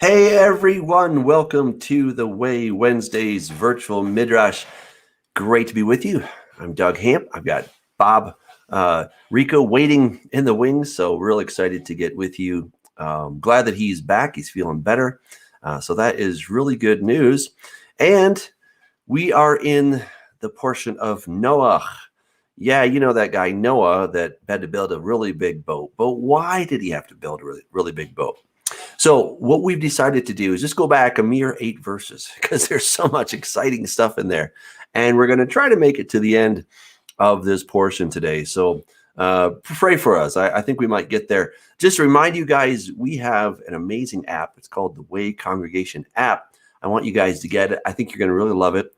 Hey everyone, welcome to the Way Wednesdays virtual Midrash. Great to be with you. I'm Doug Hamp. I've got Bob Rico waiting in the wings, so real excited to get with you. Glad that he's back. He's feeling better. So that is really good news. And we are in the portion of Noah. Yeah, you know that guy Noah that had to build a really big boat. But why did he have to build a really big boat? So what we've decided to do is just go back a mere 8 verses because there's so much exciting stuff in there. And we're going to try to make it to the end of this portion today. So pray for us. I think we might get there. Just to remind you guys, we have an amazing app. It's called the Way Congregation app. I want you guys to get it. I think you're going to really love it.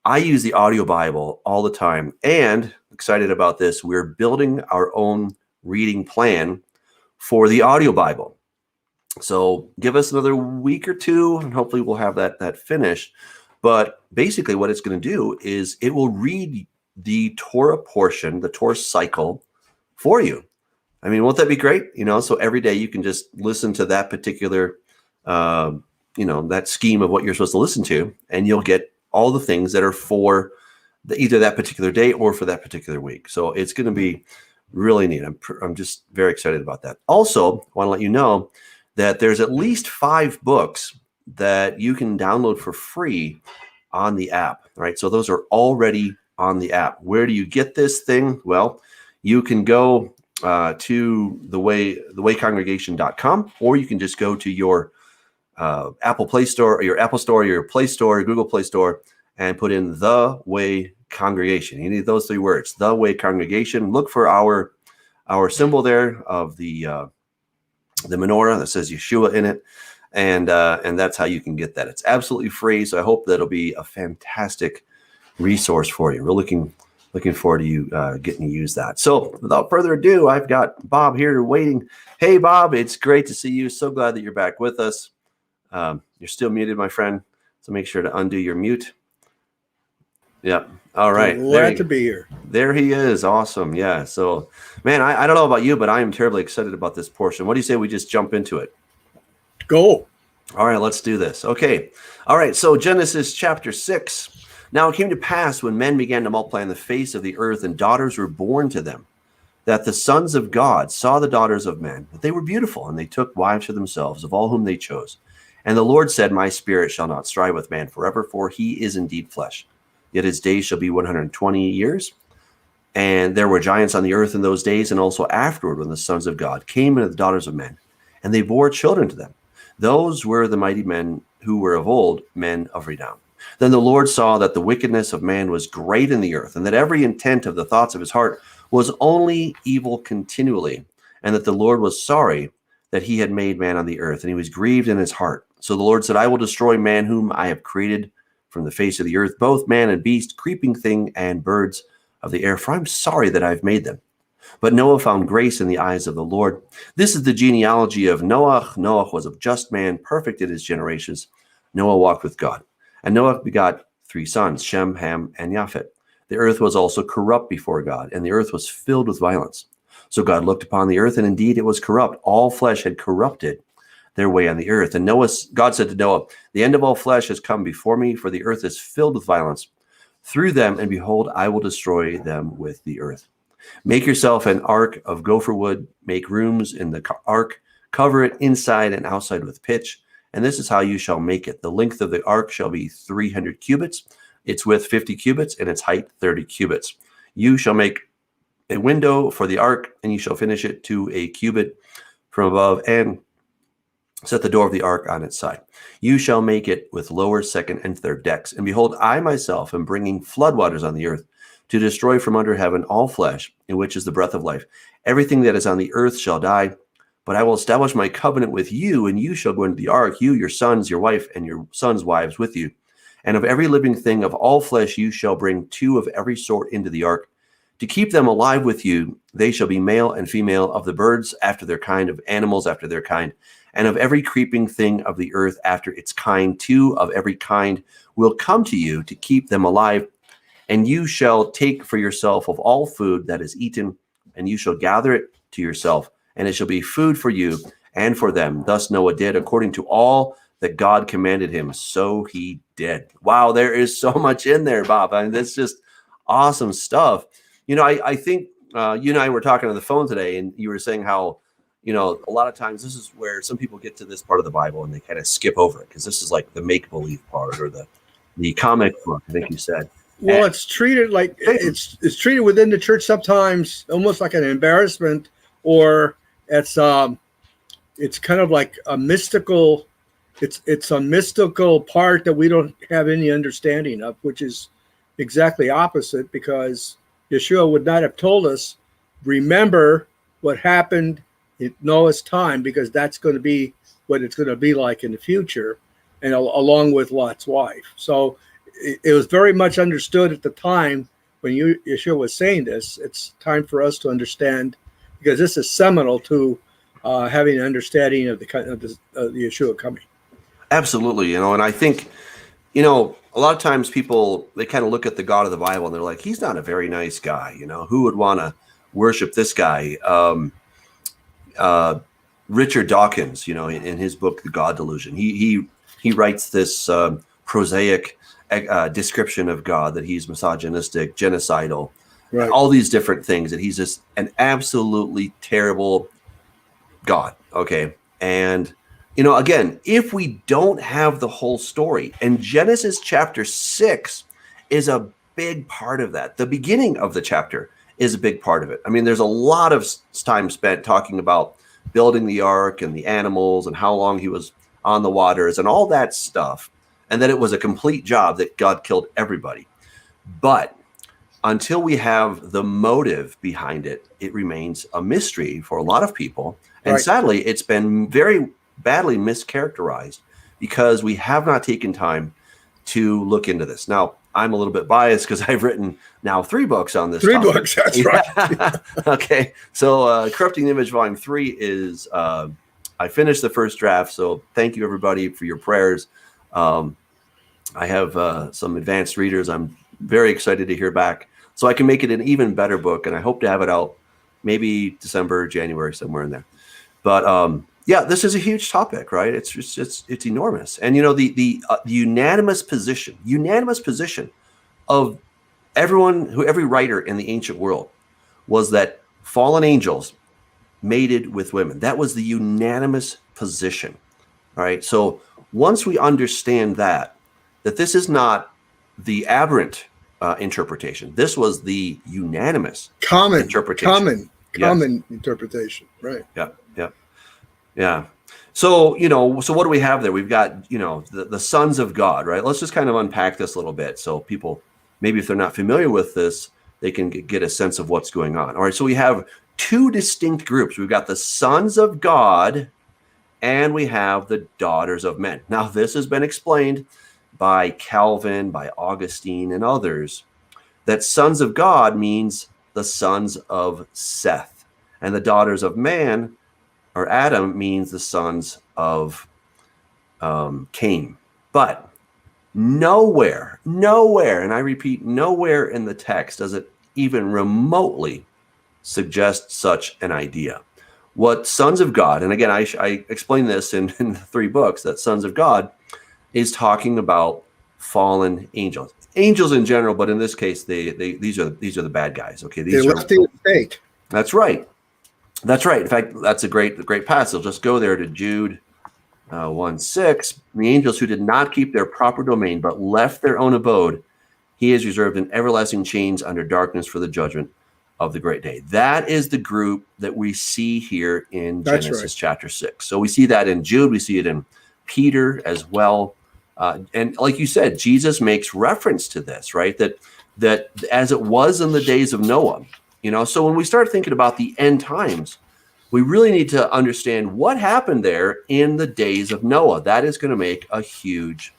I use the audio Bible all the time, and excited about this. We're building our own reading plan for the audio Bible. So give us another week or two, and hopefully we'll have that finished. But basically what it's going to do is it will read the Torah portion, the Torah cycle for you. I mean, won't that be great? So every day you can just listen to that particular, that scheme of what you're supposed to listen to, and you'll get all the things that are for either that particular day or for that particular week. So it's going to be really neat. I'm just very excited about that. Also, I want to let you know that there's at least 5 books that you can download for free on the app, right? So those are already on the app. Where do you get this thing? Well, you can go to thewaycongregation.com, or you can just go to your Apple Play Store, or your Apple Store, or your Play Store, or Google Play Store, and put in The Way Congregation. You need those 3 words, The Way Congregation. Look for our symbol there of the menorah that says Yeshua in it, and that's how you can get that. It's absolutely free, so I hope that'll be a fantastic resource for you. We're looking forward to you getting to use that. So without further ado, I've got Bob here waiting. Hey Bob, it's great to see you. So glad that you're back with us. You're still muted, my friend, so make sure to undo your mute. Yep. All right. Glad to be here. There he is. Awesome. Yeah. So, man, I don't know about you, but I am terribly excited about this portion. What do you say we just jump into it? Go. All right, let's do this. Okay. All right. So Genesis chapter 6. Now it came to pass when men began to multiply on the face of the earth and daughters were born to them, that the sons of God saw the daughters of men, that they were beautiful, and they took wives for themselves of all whom they chose. And the Lord said, My spirit shall not strive with man forever, for he is indeed flesh. Yet his days shall be 120 years. And there were giants on the earth in those days, and also afterward, when the sons of God came into the daughters of men, and they bore children to them. Those were the mighty men who were of old, men of renown. Then the Lord saw that the wickedness of man was great in the earth, and that every intent of the thoughts of his heart was only evil continually, and that the Lord was sorry that he had made man on the earth, and he was grieved in his heart. So the Lord said, I will destroy man whom I have created from the face of the earth, both man and beast, creeping thing, and birds of the air, for I'm sorry that I've made them. But Noah found grace in the eyes of the Lord. This is the genealogy of Noah. Noah was a just man, perfect in his generations. Noah walked with God. And Noah begot 3 sons, Shem, Ham, and Japheth. The earth was also corrupt before God, and the earth was filled with violence. So God looked upon the earth, and indeed it was corrupt. All flesh had corrupted their way on the earth. And God said to Noah, the end of all flesh has come before me, for the earth is filled with violence through them, and behold, I will destroy them with the earth. Make yourself an ark of gopher wood, make rooms in the ark, cover it inside and outside with pitch, and this is how you shall make it. The length of the ark shall be 300 cubits, its width 50 cubits, and its height 30 cubits. You shall make a window for the ark, and you shall finish it to a cubit from above, and set the door of the ark on its side. You shall make it with lower, second, and third decks. And behold, I myself am bringing floodwaters on the earth to destroy from under heaven all flesh, in which is the breath of life. Everything that is on the earth shall die. But I will establish my covenant with you, and you shall go into the ark, you, your sons, your wife, and your sons' wives with you. And of every living thing of all flesh you shall bring 2 of every sort into the ark. To keep them alive with you, they shall be male and female, of the birds after their kind, of animals after their kind, and of every creeping thing of the earth after its kind. 2 of every kind will come to you to keep them alive. And you shall take for yourself of all food that is eaten, and you shall gather it to yourself, and it shall be food for you, and for them. Thus Noah did according to all that God commanded him, so he did. Wow, there is so much in there, Bob. I mean, that's just awesome stuff. I think you and I were talking on the phone today, and you were saying how, a lot of times this is where some people get to this part of the Bible and they kind of skip over it because this is like the make-believe part or the comic book, I think you said. Well, it's treated like it's treated within the church sometimes almost like an embarrassment, or it's kind of like a mystical. It's a mystical part that we don't have any understanding of, which is exactly opposite, because Yeshua would not have told us, remember what happened in Noah's time, because that's going to be what it's going to be like in the future, and along with Lot's wife. So it was very much understood at the time when Yeshua was saying this. It's time for us to understand, because this is seminal to having an understanding of the Yeshua coming. Absolutely, and I think, a lot of times people, they kind of look at the God of the Bible and they're like, he's not a very nice guy. Who would want to worship this guy? Richard Dawkins, in his book, The God Delusion, he writes this prosaic description of God, that he's misogynistic, genocidal, right, all these different things, that he's just an absolutely terrible God. Okay. And, again, if we don't have the whole story, and Genesis chapter 6 is a big part of that. The beginning of the chapter is a big part of it. I mean, there's a lot of time spent talking about building the ark and the animals and how long he was on the waters and all that stuff. And that it was a complete job, that God killed everybody. But until we have the motive behind it, it remains a mystery for a lot of people. And right, sadly, it's been very badly mischaracterized because we have not taken time to look into this. Now, I'm a little bit biased because I've written now 3 books on this topic. 3 books, that's right. Okay, so Corrupting the Image Volume 3 is, I finished the first draft, so thank you everybody for your prayers. I have some advanced readers. I'm very excited to hear back, so I can make it an even better book, and I hope to have it out maybe December, January, somewhere in there. But yeah, this is a huge topic, right? It's enormous, and the unanimous position of every writer in the ancient world was that fallen angels mated with women. That was the unanimous position. All right. So once we understand that this is not the aberrant interpretation, this was the unanimous interpretation. Common interpretation. Right. Yeah. Yeah. Yeah. So, so what do we have there? We've got, the sons of God, right? Let's just kind of unpack this a little bit. So people, maybe if they're not familiar with this, they can get a sense of what's going on. All right. So we have 2 distinct groups. We've got the sons of God and we have the daughters of men. Now, this has been explained by Calvin, by Augustine, and others, that sons of God means the sons of Seth, and the daughters of man, or Adam, means the sons of Cain. But nowhere, and I repeat, nowhere in the text does it even remotely suggest such an idea. What sons of God, and again, I explain this in the 3 books, that sons of God is talking about fallen angels. Angels in general, but in this case, these are the bad guys. Okay, these are left in the state. That's right. That's right. In fact, that's a great passage. Let's go there to Jude 1:6. The angels who did not keep their proper domain, but left their own abode, he is reserved in everlasting chains under darkness for the judgment of the great day. That is the group that we see here in Genesis chapter 6. So we see that in Jude. We see it in Peter as well. And like you said, Jesus makes reference to this, right? That as it was in the days of Noah, so when we start thinking about the end times, we really need to understand what happened there in the days of Noah. That is going to make a huge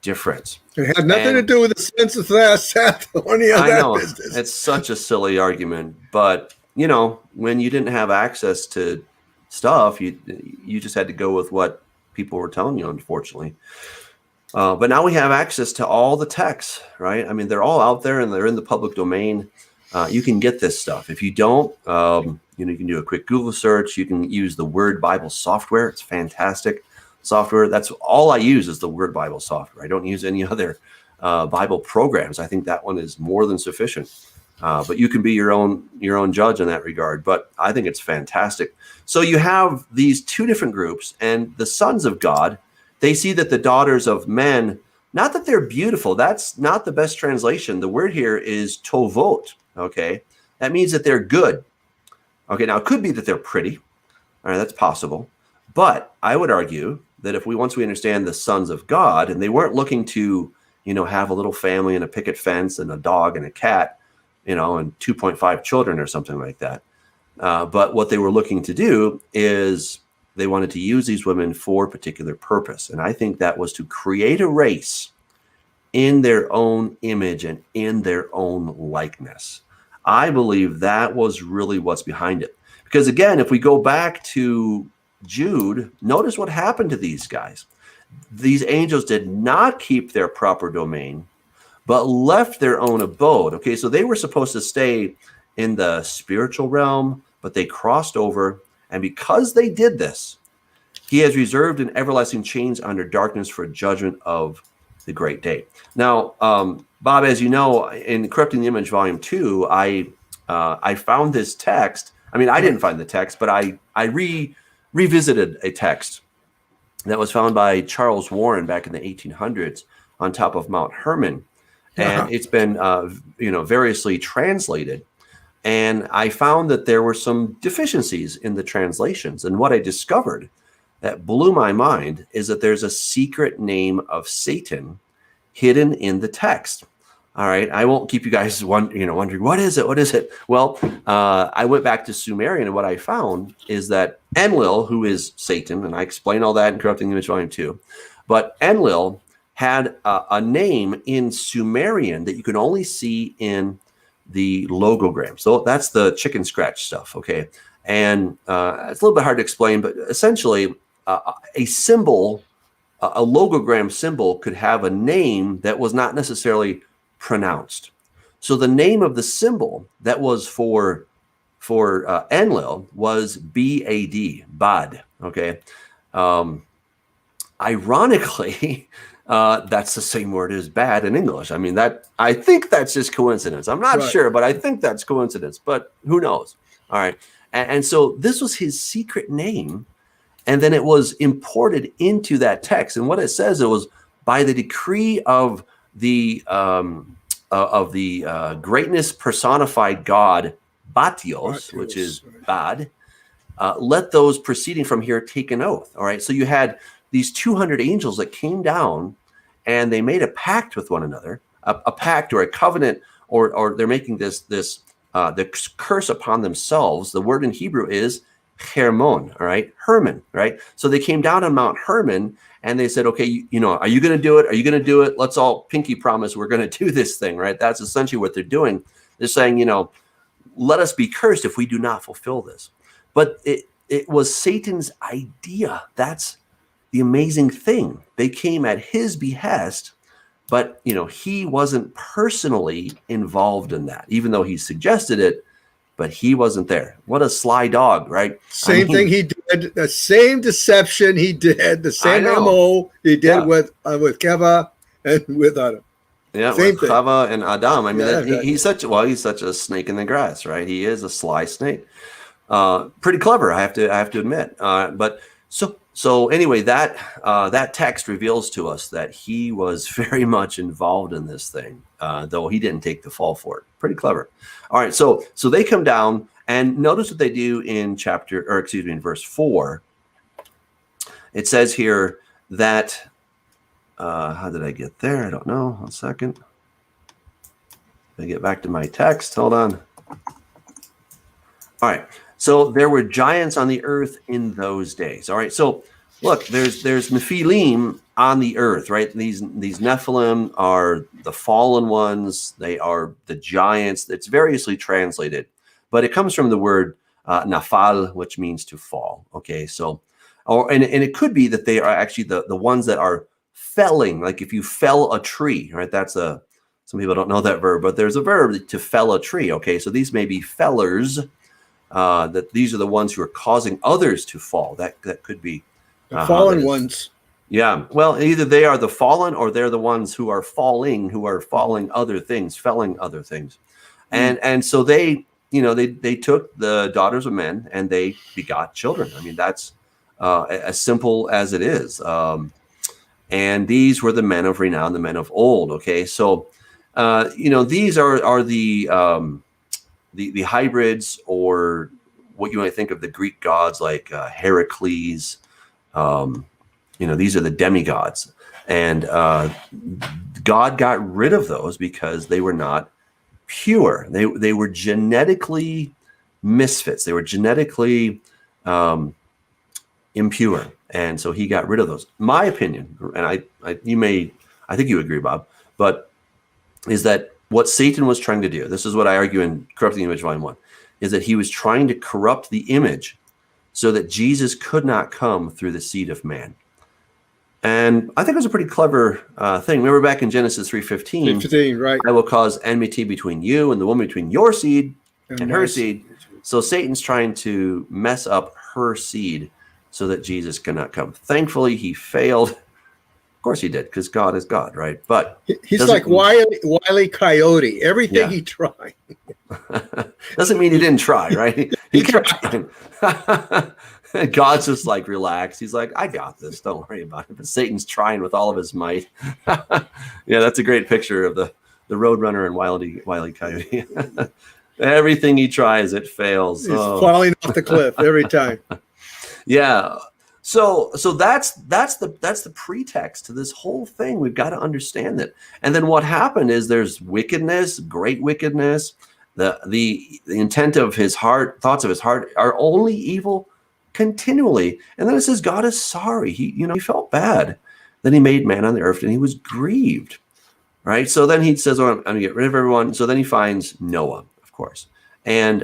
difference. It had nothing to do with the census Seth or any of that business. It's such a silly argument, but when you didn't have access to stuff, you just had to go with what people were telling you, unfortunately. But now we have access to all the texts, right? I mean, they're all out there and they're in the public domain. You can get this stuff. If you don't, You can do a quick Google search. You can use the Word Bible software. It's fantastic software. That's all I use is the Word Bible software. I don't use any other Bible programs. I think that one is more than sufficient. But you can be your own judge in that regard. But I think it's fantastic. So you have these two different groups, and the sons of God, they see that the daughters of men, not that they're beautiful. That's not the best translation. The word here is tovot. Okay, that means that they're good. Okay, now it could be that they're pretty. All right, that's possible. But I would argue that once we understand the sons of God, and they weren't looking to, have a little family and a picket fence and a dog and a cat, and 2.5 children or something like that. But what they were looking to do is they wanted to use these women for a particular purpose. And I think that was to create a race in their own image and in their own likeness. I believe that was really what's behind it. Because again, if we go back to Jude, notice what happened to these guys. These angels did not keep their proper domain, but left their own abode. Okay, so they were supposed to stay in the spiritual realm, but they crossed over. And because they did this, he has reserved an everlasting chains under darkness for judgment of the great day. Now, Bob, as you know, in Corrupting the Image, Volume 2, I found this text. I mean, I didn't find the text, but I revisited a text that was found by Charles Warren back in the 1800s on top of Mount Hermon. And it's been, variously translated. And I found that there were some deficiencies in the translations. And what I discovered that blew my mind is that there's a secret name of Satan hidden in the text. All right. I won't keep you guys wondering, what is it? What is it? Well, I went back to Sumerian, and what I found is that Enlil, who is Satan, and I explain all that in Corrupting the Image Volume 2, but Enlil had a name in Sumerian that you can only see in the logogram. So that's the chicken scratch stuff, okay? And it's a little bit hard to explain, but essentially a symbol, a logogram symbol could have a name that was not necessarily pronounced. So the name of the symbol that was for Enlil was B-A-D, Bad, okay? Ironically, that's the same word as bad in English. I mean, I think that's just coincidence. I'm not sure, but I think that's coincidence, but who knows? All right. And so this was his secret name. And then it was imported into that text. And what it says, it was by the decree of the greatness personified God, Batios, which is bad, let those proceeding from here take an oath. All right. So you had these 200 angels that came down and they made a pact with one another, a pact or a covenant, or they're making this curse upon themselves. The word in Hebrew is Hermon, all right, Hermon, right? So they came down on Mount Hermon and they said, okay, are you going to do it? Are you going to do it? Let's all pinky promise we're going to do this thing, right? That's essentially what they're doing. They're saying, let us be cursed if we do not fulfill this. But it was Satan's idea. That's the amazing thing. They came at his behest, but he wasn't personally involved in that, even though he suggested it, but he wasn't there. What a sly dog, right? Same thing he did, the same deception he did, the same MO he did with Keva and with Adam. Yeah, same with thing. Chava and Adam. I mean, he's such a snake in the grass, right? He is a sly snake. Pretty clever, I have to admit. But so anyway, that text reveals to us that he was very much involved in this thing, though he didn't take the fall for it. Pretty clever. All right, so they come down, and notice what they do in verse 4. It says here that how did I get there? I don't know. 1 second. Let me get back to my text. Hold on. All right. So there were giants on the earth in those days. All right. So look, there's Nephilim on the earth, right? These Nephilim are the fallen ones. They are the giants. It's variously translated, but it comes from the word nafal, which means to fall. Okay. So, and it could be that they are actually the ones that are felling. Like if you fell a tree, right? Some people don't know that verb, but there's a verb to fell a tree. Okay. So these may be fellers that these are the ones who are causing others to fall. That could be the fallen ones. Yeah. Well, either they are the fallen or they're the ones who are falling other things, felling other things. And so they, they took the daughters of men and they begot children. I mean, that's as simple as it is. And these were the men of renown, the men of old. Okay. So, these are the hybrids, or what you might think of the Greek gods like Heracles. These are the demigods, and God got rid of those because they were not pure. They were genetically misfits. They were genetically impure, and so he got rid of those. My opinion, and I think you agree, Bob, but is that what Satan was trying to do? This is what I argue in Corrupting the Image, Volume 1, is that he was trying to corrupt the image so that Jesus could not come through the seed of man. And I think it was a pretty clever thing. Remember back in Genesis 3:15, right? I will cause enmity between you and the woman, between your seed and her seed. So Satan's trying to mess up her seed so that Jesus cannot come. Thankfully, he failed. Of course he did, because God is God, right? But he's like Wile E. Coyote. Everything he tried. Doesn't mean he didn't try, right? He kept trying. God's just like, relax. He's like, I got this. Don't worry about it. But Satan's trying with all of his might. Yeah, that's a great picture of the Roadrunner and Wile E. Coyote. Everything he tries, it fails. He's falling off the cliff every time. Yeah. So that's the pretext to this whole thing. We've got to understand that. And then what happened is there's wickedness, great wickedness. The intent of his heart, thoughts of his heart are only evil continually. And then it says God is sorry. He felt bad that he made man on the earth and he was grieved. Right. So then he says, I'm going to get rid of everyone. So then he finds Noah, of course. And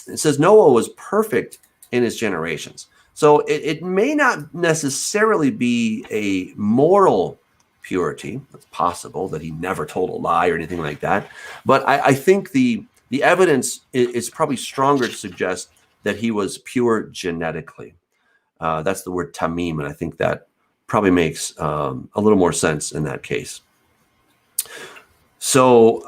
it says Noah was perfect in his generations. So it may not necessarily be a moral purity. It's possible that he never told a lie or anything like that. But I think the evidence is probably stronger to suggest that he was pure genetically. That's the word tamim, and I think that probably makes a little more sense in that case. So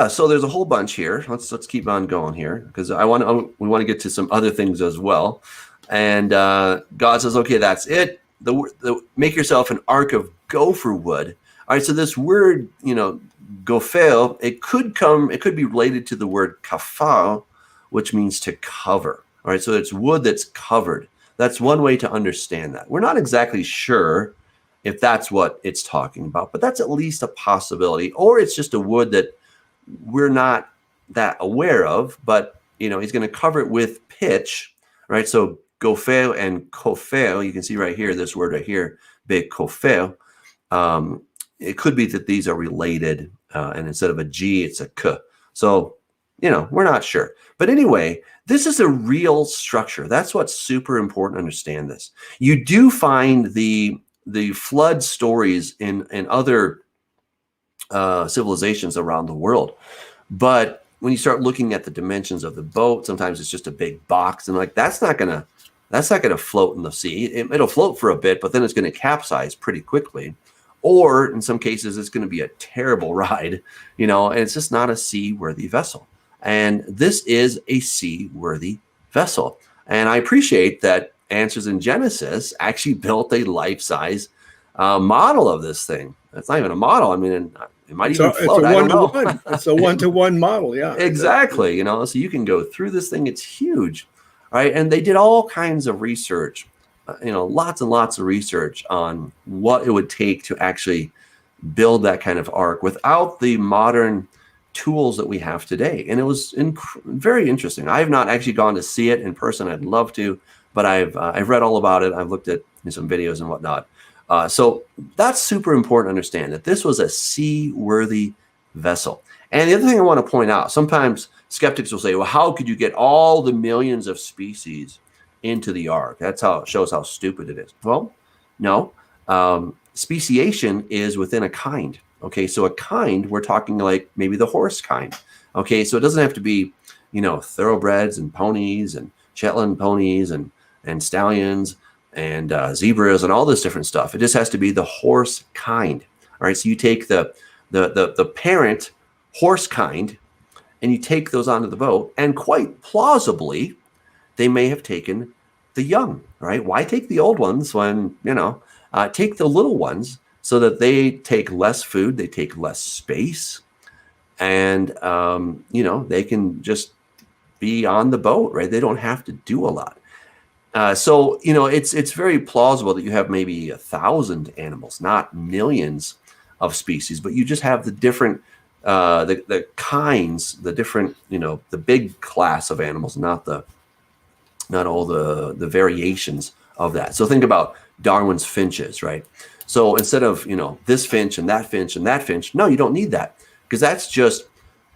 so there's a whole bunch here. Let's keep on going here, because we want to get to some other things as well. And God says, okay, that's it. Make yourself an ark of gopher wood. All right, so this word, gopher, it could be related to the word kafar, which means to cover. All right, so it's wood that's covered. That's one way to understand that. We're not exactly sure if that's what it's talking about, but that's at least a possibility. Or it's just a wood that we're not that aware of, but he's going to cover it with pitch, right? So gopher and kofer, you can see right here, this word right here, be kofer. It could be that these are related, and instead of a G, it's a K. So, we're not sure. But anyway, this is a real structure. That's what's super important to understand this. You do find the flood stories in other civilizations around the world. But when you start looking at the dimensions of the boat, sometimes it's just a big box. And that's not going to float in the sea. It'll float for a bit, but then it's going to capsize pretty quickly. Or in some cases, it's going to be a terrible ride, and it's just not a seaworthy vessel. And this is a seaworthy vessel. And I appreciate that Answers in Genesis actually built a life-size model of this thing. It's not even a model. I mean, it might even float. I don't know. It's a one-to-one model, yeah. Exactly. So you can go through this thing. It's huge, right? And they did all kinds of research, lots and lots of research on what it would take to actually build that kind of ark without the modern tools that we have today. And it was very interesting. I have not actually gone to see it in person. I'd love to, but I've read all about it. I've looked at some videos and whatnot. So that's super important to understand that this was a seaworthy vessel. And the other thing I want to point out, sometimes skeptics will say, well, how could you get all the millions of species into the ark? That's how it shows how stupid it is. Well, no. Speciation is within a kind. Okay, so a kind, we're talking like maybe the horse kind. Okay, so it doesn't have to be thoroughbreds and ponies and Shetland ponies and stallions and zebras and all this different stuff. It just has to be the horse kind. All right. So you take the parent horse kind and you take those onto the boat, and quite plausibly, they may have taken the young. Right? Why take the old ones when, take the little ones so that they take less food, they take less space, and, they can just be on the boat, right? They don't have to do a lot. So it's very plausible that you have maybe 1,000 animals, not millions of species, but you just have the different, the kinds, the different, the big class of animals, not all the variations of that. So think about Darwin's finches, right? So instead of, this finch and that finch and that finch, no, you don't need that, because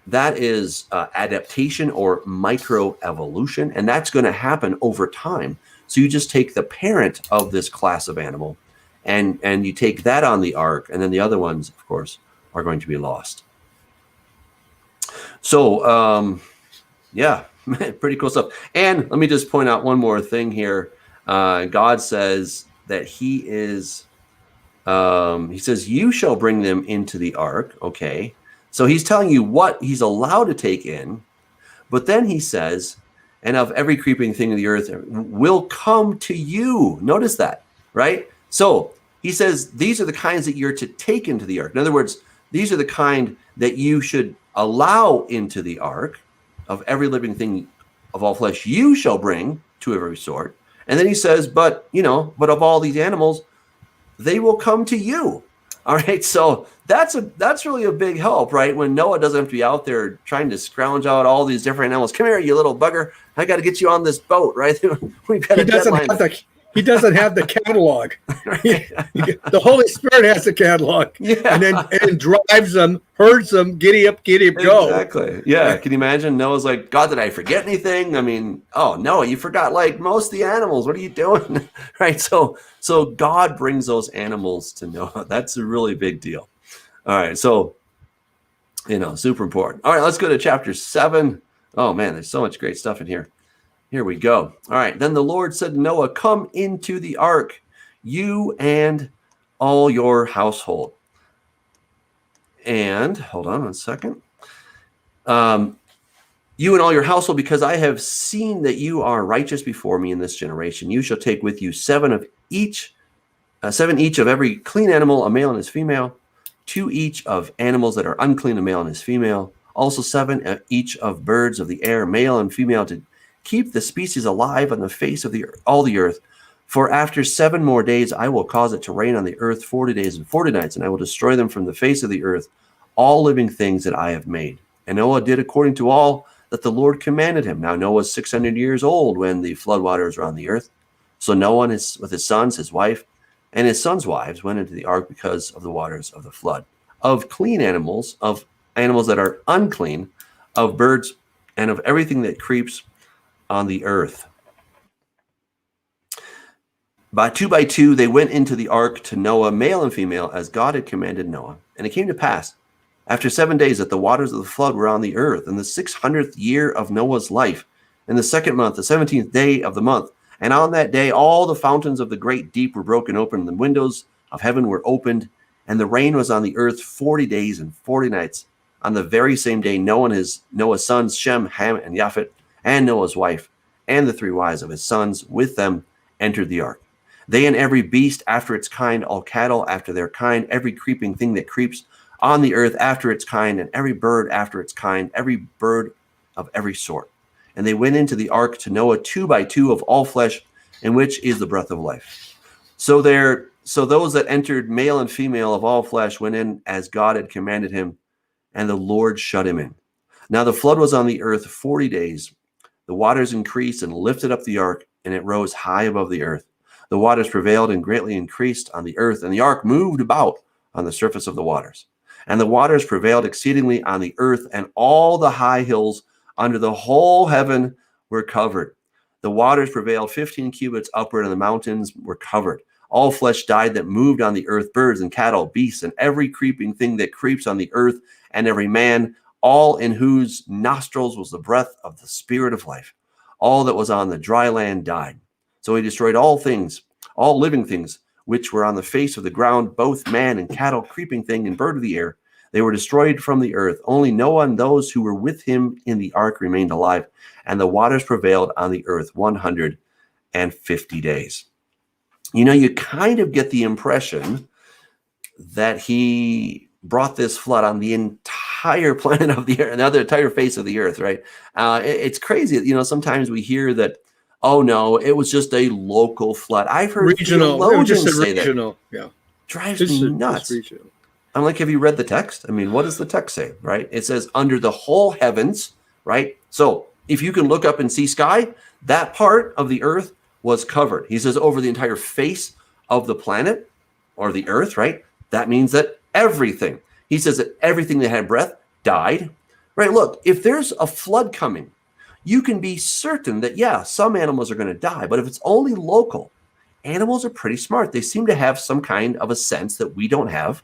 that is adaptation or microevolution, and that's going to happen over time. So you just take the parent of this class of animal and you take that on the ark, and then the other ones, of course, are going to be lost. So, yeah, pretty cool stuff. And let me just point out one more thing here. God says that he says, you shall bring them into the ark. Okay. So he's telling you what he's allowed to take in, but then he says, and of every creeping thing of the earth will come to you. Notice that, right? So he says, these are the kinds that you're to take into the ark. In other words, these are the kind that you should allow into the ark. Of every living thing of all flesh, you shall bring to every sort. And then he says, but of all these animals, they will come to you. All right. So that's really a big help, right? When Noah doesn't have to be out there trying to scrounge out all these different animals. Come here, you little bugger. I got to get you on this boat, right? We've got He doesn't have the catalog. The Holy Spirit has the catalog. Yeah. And drives them, herds them, giddy up, go. Exactly. Yeah. Can you imagine? Noah's like, God, did I forget anything? I mean, oh, Noah, you forgot like most of the animals. What are you doing? Right. So God brings those animals to Noah. That's a really big deal. All right. So, super important. All right. Let's go to chapter 7. Oh, man, there's so much great stuff in here. Here we go. All right. Then the Lord said to Noah, come into the ark, you and all your household. And hold on one second. You and all your household, because I have seen that you are righteous before me in this generation. You shall take with you seven each of every clean animal, a male and his female, 2 each of animals that are unclean, a male and his female, also 7 each of birds of the air, male and female, to keep the species alive on the face of all the earth. For after 7 more days, I will cause it to rain on the earth 40 days and 40 nights, and I will destroy them from the face of the earth, all living things that I have made. And Noah did according to all that the Lord commanded him. Now Noah was 600 years old when the floodwaters were on the earth. So Noah with his sons, his wife, and his sons' wives went into the ark because of the waters of the flood. Of clean animals, of animals that are unclean, of birds, and of everything that creeps on the earth. By two they went into the ark to Noah, male and female, as God had commanded Noah. And it came to pass, after 7 days, that the waters of the flood were on the earth, in the 600th year of Noah's life, in the 2nd month, the 17th day of the month. And on that day, all the fountains of the great deep were broken open, and the windows of heaven were opened, and the rain was on the earth 40 days and 40 nights. On the very same day, Noah's sons, Shem, Ham, and Japheth, and Noah's wife, and the 3 wives of his sons with them entered the ark. They and every beast after its kind, all cattle after their kind, every creeping thing that creeps on the earth after its kind, and every bird after its kind, every bird of every sort. And they went into the ark to Noah 2 by 2 of all flesh, in which is the breath of life. So those that entered, male and female of all flesh, went in as God had commanded him, and the Lord shut him in. Now the flood was on the earth 40 days. The waters increased and lifted up the ark, and it rose high above the earth. The waters prevailed and greatly increased on the earth, and the ark moved about on the surface of the waters. And the waters prevailed exceedingly on the earth, and all the high hills under the whole heaven were covered. The waters prevailed 15 cubits upward, and the mountains were covered. All flesh died that moved on the earth, birds and cattle, beasts, and every creeping thing that creeps on the earth, and every man all in whose nostrils was the breath of the spirit of life. All that was on the dry land died. So he destroyed all things, all living things, which were on the face of the ground, both man and cattle, creeping thing, and bird of the air. They were destroyed from the earth. Only Noah and those who were with him in the ark remained alive, and the waters prevailed on the earth 150 days. You know, you kind of get the impression that he brought this flood on the entire planet of the earth, the entire face of the earth, right? It's crazy. You know, sometimes we hear that, oh no, it was just a local flood. I've heard theologians say that. Yeah. Drives me nuts. I'm like, have you read the text? I mean, what does the text say, right? It says under the whole heavens, right? So if you can look up and see sky, that part of the earth was covered. He says over the entire face of the planet or the earth, right? That means that everything. He says that everything that had breath died, right? Look, if there's a flood coming, you can be certain that, yeah, some animals are going to die. But if it's only local, animals are pretty smart. They seem to have some kind of a sense that we don't have,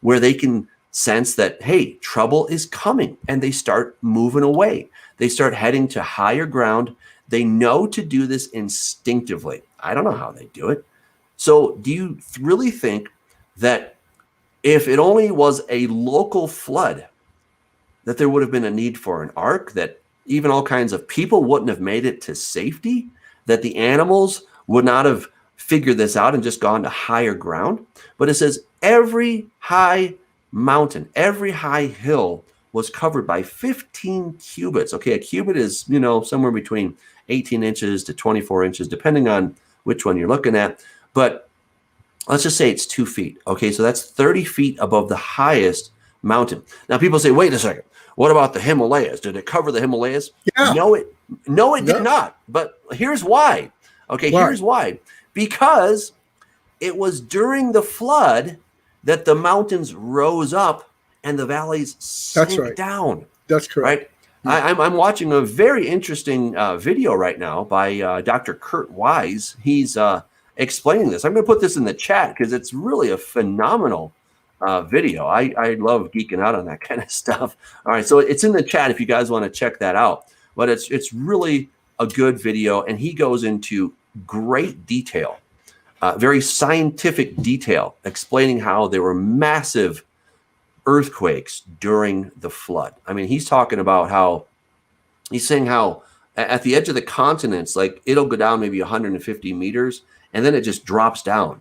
where they can sense that, hey, trouble is coming, and they start moving away. They start heading to higher ground. They know to do this instinctively. I don't know how they do it. So do you really think that if it only was a local flood, that there would have been a need for an ark, that even all kinds of people wouldn't have made it to safety, that the animals would not have figured this out and just gone to higher ground? But it says every high mountain, every high hill was covered by 15 cubits. Okay, a cubit is, you know, somewhere between 18 inches to 24 inches, depending on which one you're looking at. But let's just say it's 2 feet. Okay, so that's 30 feet above the highest mountain. Now people say, wait a second, what about the Himalayas? Did it cover the Himalayas? Yeah. No, it did not. But here's why. Okay, here's why. Because it was during the flood that the mountains rose up and the valleys sank down. That's correct. Right? I'm watching a very interesting video right now by Dr. Kurt Wise. He's explaining this. I'm going to put this in the chat because it's really a phenomenal video. I love geeking out on that kind of stuff. All right, so it's in the chat if you guys want to check that out. But it's really a good video, and he goes into great detail, very scientific detail, explaining how there were massive earthquakes during the flood. I mean, he's talking about how, he's saying how at the edge of the continents, like it'll go down maybe 150 meters, and then it just drops down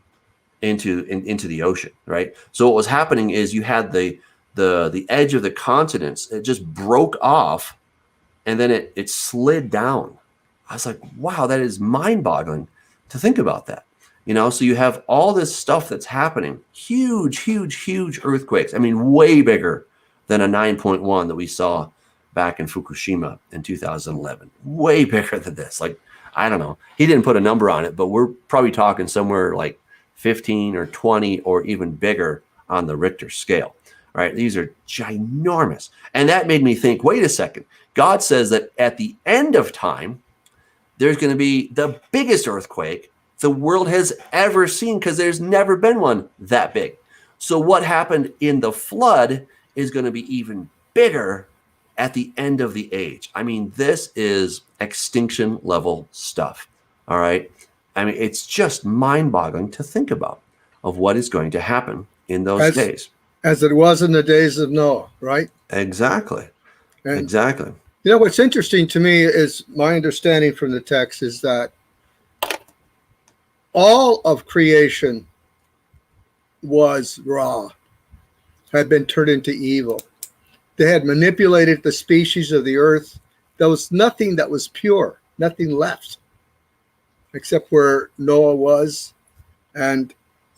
into the ocean, right? So what was happening is you had the edge of the continents, it just broke off, and then it slid down. I was like, wow, that is mind-boggling to think about that. You know, so you have all this stuff that's happening, huge earthquakes. I mean, way bigger than a 9.1 that we saw back in Fukushima in 2011. Way bigger than this. Like, I don't know. He didn't put a number on it, but we're probably talking somewhere like 15 or 20 or even bigger on the Richter scale, right? These are ginormous. And that made me think, wait a second. God says that at the end of time, there's going to be the biggest earthquake the world has ever seen, because there's never been one that big. So what happened in the flood is going to be even bigger at the end of the age. I mean, this is extinction level stuff. All right. I mean, it's just mind-boggling to think about of what is going to happen in those days. As it was in the days of Noah, right? Exactly. And, exactly. You know, what's interesting to me is my understanding from the text is that all of creation was raw, had been turned into evil. They had manipulated the species of the earth. There was nothing that was pure, nothing left, except where Noah was. And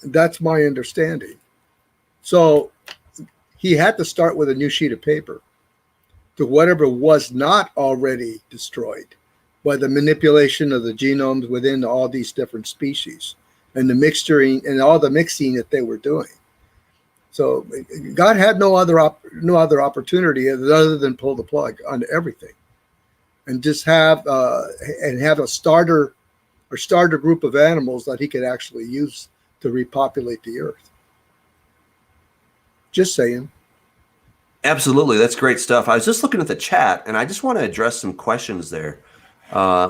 that's my understanding. So he had to start with a new sheet of paper to whatever was not already destroyed by the manipulation of the genomes within all these different species and the mixturing and all the mixing that they were doing. So God had no other opportunity other than pull the plug on everything, and just have a starter group of animals that he could actually use to repopulate the earth. Just saying. Absolutely. That's great stuff. I was just looking at the chat, and I just want to address some questions there.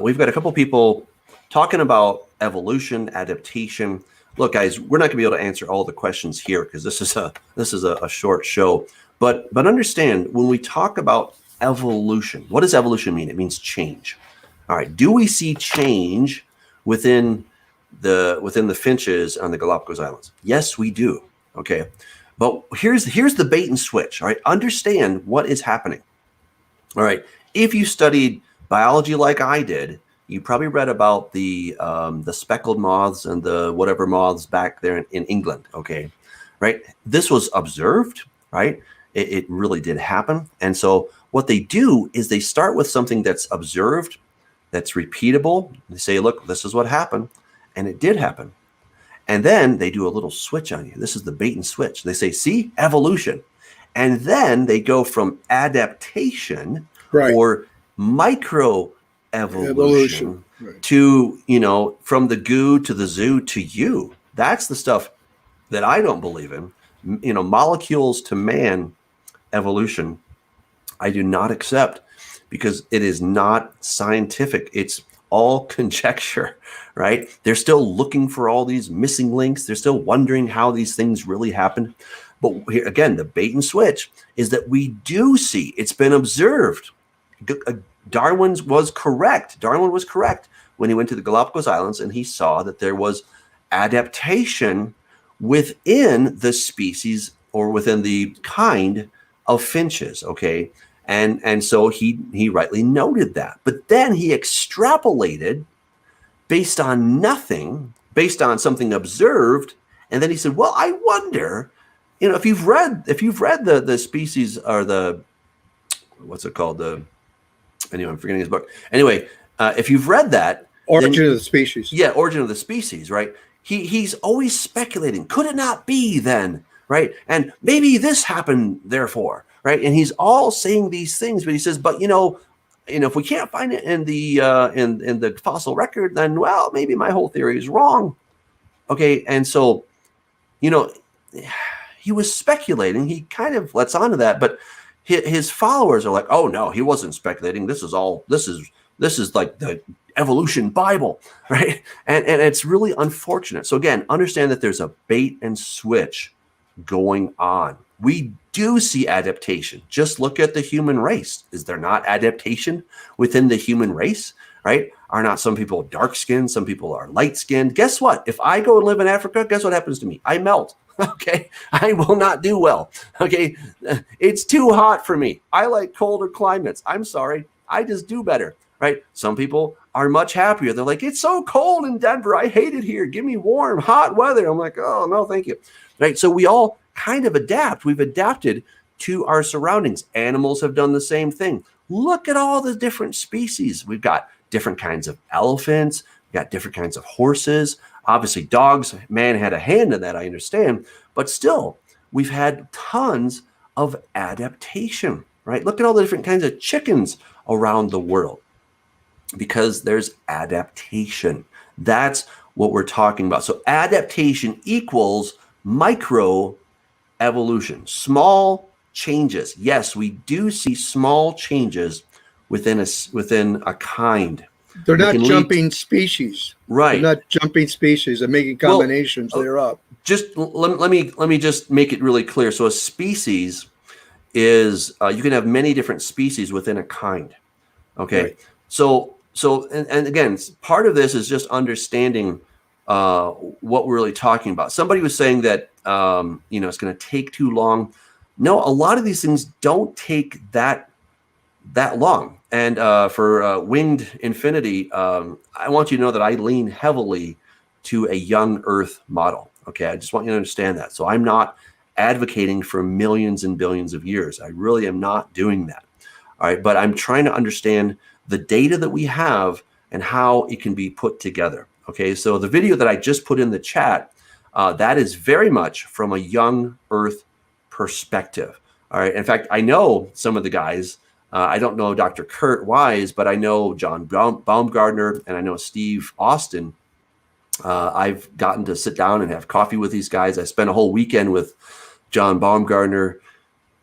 We've got a couple people talking about evolution, adaptation. Look, guys, we're not going to be able to answer all the questions here because this is a short show. But understand, when we talk about evolution, what does evolution mean? It means change. All right. Do we see change within the finches on the Galapagos Islands? Yes, we do. Okay. But here's the bait and switch. All right. Understand what is happening. All right. If you studied biology like I did, you probably read about the speckled moths and the whatever moths back there in England. Okay. Right. This was observed. Right. It really did happen. And so what they do is they start with something that's observed, that's repeatable. They say, look, this is what happened. And it did happen. And then they do a little switch on you. This is the bait and switch. They say, see, evolution. And then they go from adaptation or micro evolution to, from the goo to the zoo to you. That's the stuff that I don't believe in. Molecules to man evolution, I do not accept because it is not scientific. It's all conjecture, right? They're still looking for all these missing links. They're still wondering how these things really happened. But here again, the bait and switch is that we do see it's been observed. Darwin was correct. Darwin was correct when he went to the Galapagos Islands and he saw that there was adaptation within the species or within the kind of finches. Okay. And so he rightly noted that. But then he extrapolated based on nothing, based on something observed. And then he said, well, I wonder, if you've read the species or the, what's it called? Anyway, I'm forgetting his book. Anyway, if you've read that. Origin of the Species. Yeah, Origin of the Species, right? He's always speculating. Could it not be then, right? And maybe this happened, therefore. Right, and he's all saying these things, but he says, "But if we can't find it in the in the fossil record, then maybe my whole theory is wrong." Okay, and so, he was speculating. He kind of lets on to that, but his followers are like, "Oh no, he wasn't speculating. This is like the evolution Bible, right?" And it's really unfortunate. So again, understand that there's a bait and switch going on. We do see adaptation. Just look at the human race. Is there not adaptation within the human race, right? Are not some people dark-skinned? Some people are light-skinned. Guess what? If I go and live in Africa, guess what happens to me? I melt, okay? I will not do well, okay? It's too hot for me. I like colder climates. I'm sorry. I just do better, right? Some people are much happier. They're like, it's so cold in Denver. I hate it here. Give me warm, hot weather. I'm like, oh, no, thank you, right? So we all kind of adapt. We've adapted to our surroundings. Animals have done the same thing. Look at all the different species. We've got different kinds of elephants. We've got different kinds of horses. Obviously, dogs, man had a hand in that, I understand. But still, we've had tons of adaptation, right? Look at all the different kinds of chickens around the world because there's adaptation. That's what we're talking about. So adaptation equals micro evolution, small changes. Yes, we do see small changes within a kind. They're not jumping species, right? They're not jumping species and making combinations thereof. Just let me just make it really clear. So a species is you can have many different species within a kind. Okay, right. So and again, part of this is just understanding what we're really talking about. Somebody was saying that it's going to take too long. No, a lot of these things don't take that long. And for Winged Infinity, I want you to know that I lean heavily to a young Earth model. Okay, I just want you to understand that. So I'm not advocating for millions and billions of years. I really am not doing that. All right, but I'm trying to understand the data that we have and how it can be put together. Okay, so the video that I just put in the chat, that is very much from a young Earth perspective. All right, in fact, I know some of the guys. I don't know Dr. Kurt Wise, but I know John Baumgartner and I know Steve Austin. I've gotten to sit down and have coffee with these guys. I spent a whole weekend with John Baumgartner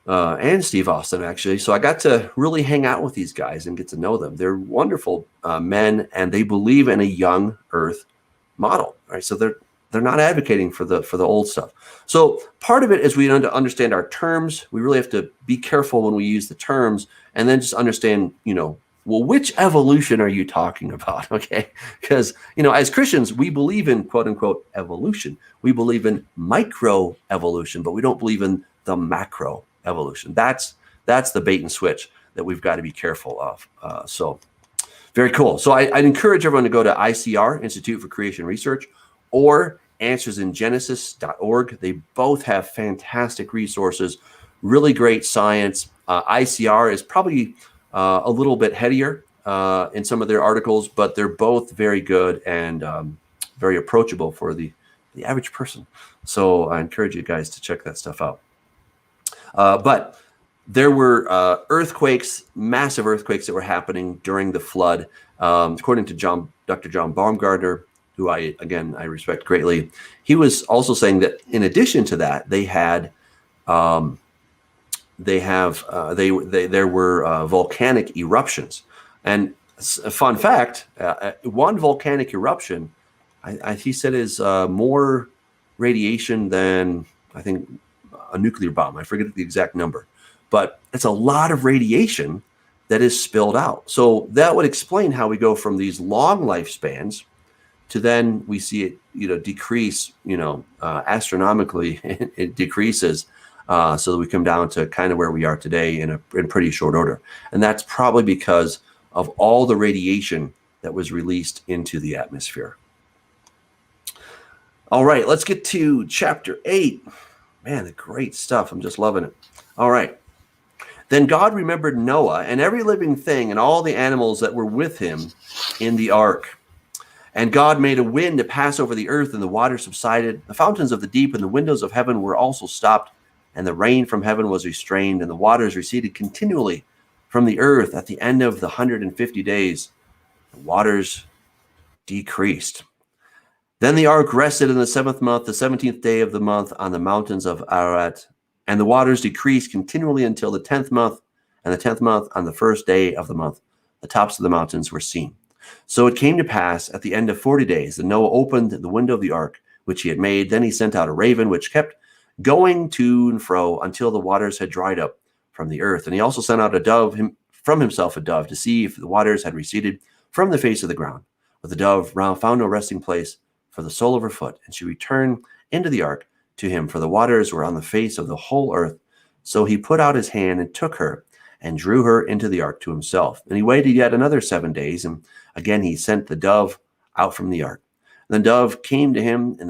and Steve Austin, actually. So I got to really hang out with these guys and get to know them. They're wonderful men, and they believe in a young Earth model, right? So they're not advocating for the old stuff. So part of it is we need to understand our terms. We really have to be careful when we use the terms, and then just understand, well, which evolution are you talking about? Okay, because as Christians, we believe in quote unquote evolution. We believe in micro evolution, but we don't believe in the macro evolution. That's the bait and switch that we've got to be careful of. So very cool. So I'd encourage everyone to go to ICR, Institute for Creation Research, or answersingenesis.org. They both have fantastic resources, really great science. ICR is probably a little bit headier in some of their articles, but they're both very good and very approachable for the average person. So I encourage you guys to check that stuff out. But there were earthquakes, massive earthquakes that were happening during the flood. According to Dr. John Baumgartner, who I respect greatly, he was also saying that in addition to that, there were volcanic eruptions. And a fun fact, one volcanic eruption, he said, is more radiation than, I think, a nuclear bomb. I forget the exact number, but it's a lot of radiation that is spilled out. So that would explain how we go from these long lifespans to then we see it, decrease, astronomically. It decreases, so that we come down to kind of where we are today in pretty short order. And that's probably because of all the radiation that was released into the atmosphere. All right, let's get to chapter 8. Man, the great stuff. I'm just loving it. All right. Then God remembered Noah and every living thing and all the animals that were with him in the ark. And God made a wind to pass over the earth, and the water subsided. The fountains of the deep and the windows of heaven were also stopped, and the rain from heaven was restrained, and the waters receded continually from the earth. At the end of the 150 days, the waters decreased. Then the ark rested in the 7th month, the 17th day of the month, on the mountains of Ararat, and the waters decreased continually until the 10th month, and the 10th month on the 1st day of the month, the tops of the mountains were seen. So it came to pass at the end of 40 days that Noah opened the window of the ark, which he had made. Then he sent out a raven, which kept going to and fro until the waters had dried up from the earth. And he also sent out a dove from himself, a dove, to see if the waters had receded from the face of the ground. But the dove found no resting place for the sole of her foot, and she returned into the ark to him, for the waters were on the face of the whole earth. So he put out his hand and took her and drew her into the ark to himself. And he waited yet another 7 days, and again he sent the dove out from the ark. And the dove came to him in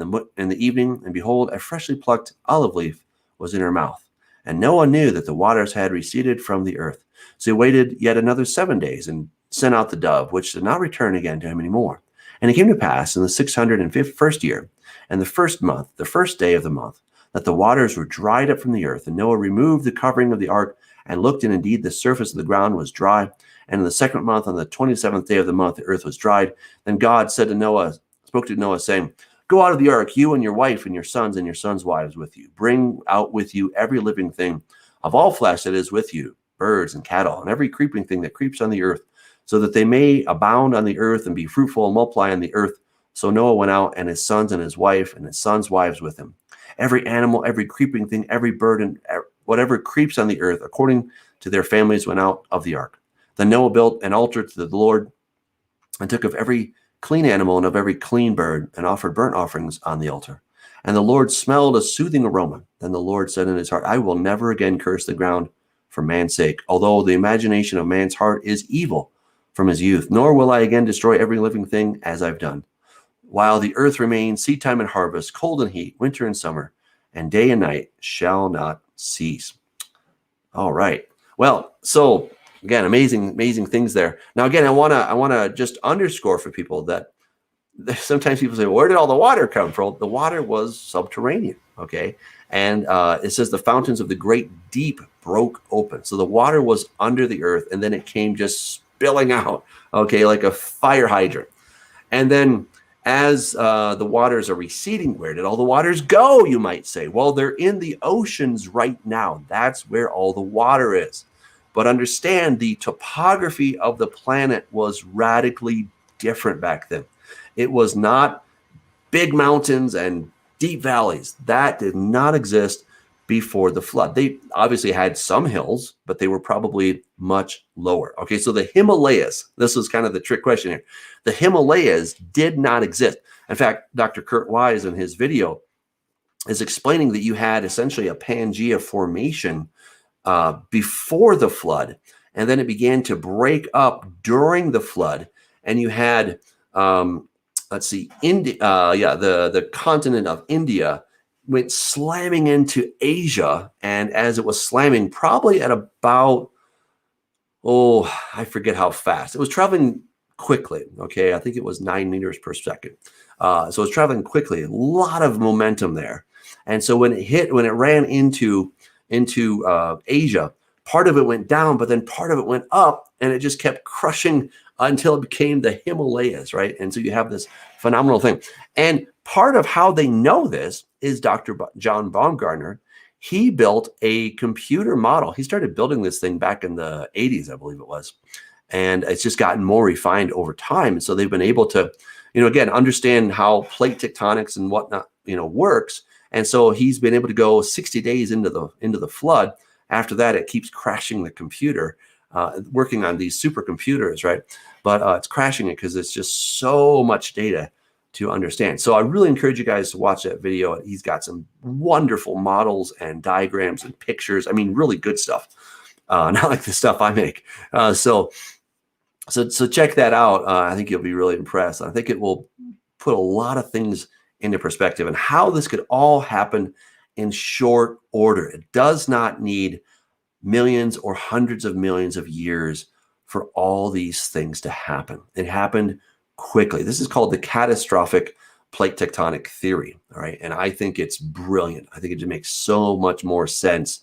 the evening, and behold, a freshly plucked olive leaf was in her mouth. And Noah knew that the waters had receded from the earth. So he waited yet another 7 days, and sent out the dove, which did not return again to him anymore. And it came to pass in the 601st year, and the 1st month, the 1st day of the month, that the waters were dried up from the earth. And Noah removed the covering of the ark and looked, and indeed the surface of the ground was dry. And in the 2nd month, on the 27th day of the month, the earth was dried. Then God spoke to Noah, saying, Go out of the ark, you and your wife and your sons' wives with you. Bring out with you every living thing of all flesh that is with you, birds and cattle, and every creeping thing that creeps on the earth, so that they may abound on the earth and be fruitful and multiply on the earth. So Noah went out, and his sons and his wife and his sons' wives with him. Every animal, every creeping thing, every bird, and whatever creeps on the earth, according to their families, went out of the ark. Then Noah built an altar to the Lord, and took of every clean animal and of every clean bird, and offered burnt offerings on the altar. And the Lord smelled a soothing aroma. Then the Lord said in his heart, I will never again curse the ground for man's sake, although the imagination of man's heart is evil from his youth, nor will I again destroy every living thing as I've done. While the earth remains, seedtime and harvest, cold and heat, winter and summer, and day and night shall not cease. All right. Well, so again, amazing things there. Now, again, I wanna just underscore for people that sometimes people say, well, where did all the water come from? The water was subterranean, okay? And it says the fountains of the great deep broke open. So the water was under the earth, and then it came just spilling out, okay, like a fire hydrant. And then as the waters are receding, where did all the waters go, you might say? Well, they're in the oceans right now. That's where all the water is. But understand, the topography of the planet was radically different back then. It was not big mountains and deep valleys. That did not exist before the flood. They obviously had some hills, but they were probably much lower. Okay, so the Himalayas, this was kind of the trick question here. The Himalayas did not exist. In fact, Dr. Kurt Wise in his video is explaining that you had essentially a Pangea formation before the flood, and then it began to break up during the flood, and you had let's see, India, the continent of India went slamming into Asia, and as it was slamming, probably at about, I forget how fast. It was traveling quickly, okay? I think it was 9 meters per second. So it was traveling quickly, a lot of momentum there. And so when it ran into Asia, part of it went down, but then part of it went up, and it just kept crushing until it became the Himalayas, right? And so you have this phenomenal thing. And part of how they know this is Dr. John Baumgartner. He built a computer model. He started building this thing back in the 80s, I believe it was. And it's just gotten more refined over time. And so they've been able to, again, understand how plate tectonics and whatnot, works. And so he's been able to go 60 days into the flood. After that, it keeps crashing the computer, working on these supercomputers, right? But it's crashing it because it's just so much data to understand. So I really encourage you guys to watch that video. He's got some wonderful models and diagrams and pictures. I mean, really good stuff. Not like the stuff I make. So check that out. I think you'll be really impressed. I think it will put a lot of things into perspective and how this could all happen in short order. It does not need millions or hundreds of millions of years for all these things to happen. It happened quickly. This is called the catastrophic plate tectonic theory. All right. And I think it's brilliant. I think it just makes so much more sense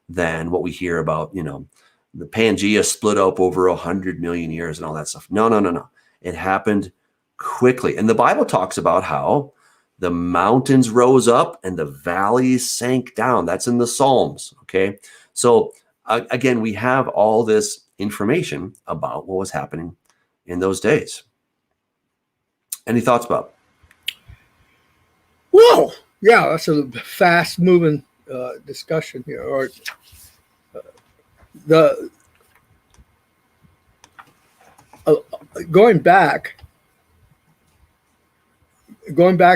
than what we hear about, the Pangea split up over 100 million years and all that stuff. No. It happened quickly. And the Bible talks about how the mountains rose up and the valleys sank down. That's in the Psalms. Okay. So again, we have all this information about what was happening in those days. Any thoughts, Bob? Well, yeah, that's a fast-moving discussion here. Or going back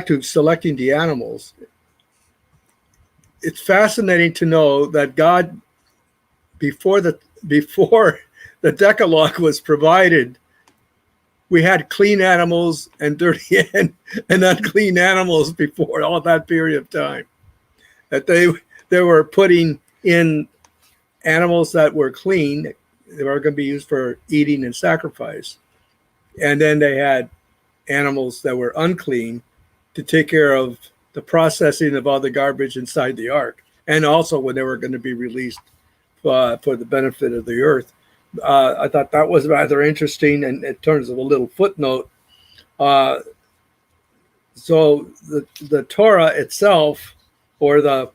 to selecting the animals, it's fascinating to know that God, before the Decalogue was provided, we had clean animals and dirty and unclean animals before all that period of time. That they were putting in animals that were clean, they were going to be used for eating and sacrifice. And then they had animals that were unclean to take care of the processing of all the garbage inside the ark, and also when they were going to be released for the benefit of the earth. I thought that was rather interesting, and in terms of a little footnote. So the Torah itself, or the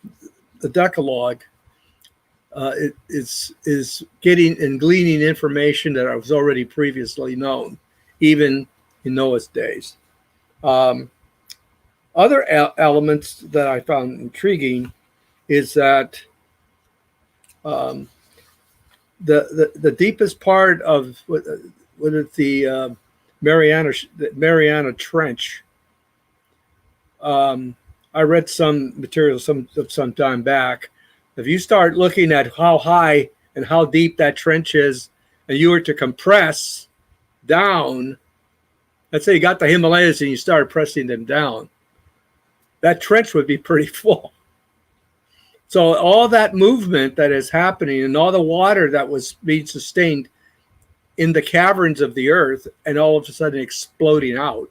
Decalogue, is getting and gleaning information that was already previously known, even in Noah's days. Other elements that I found intriguing is that the deepest part of what is the Mariana Trench. I read some material some time back. If you start looking at how high and how deep that trench is, and you were to compress down, let's say you got the Himalayas and you started pressing them down, that trench would be pretty full. So all that movement that is happening and all the water that was being sustained in the caverns of the earth and all of a sudden exploding out,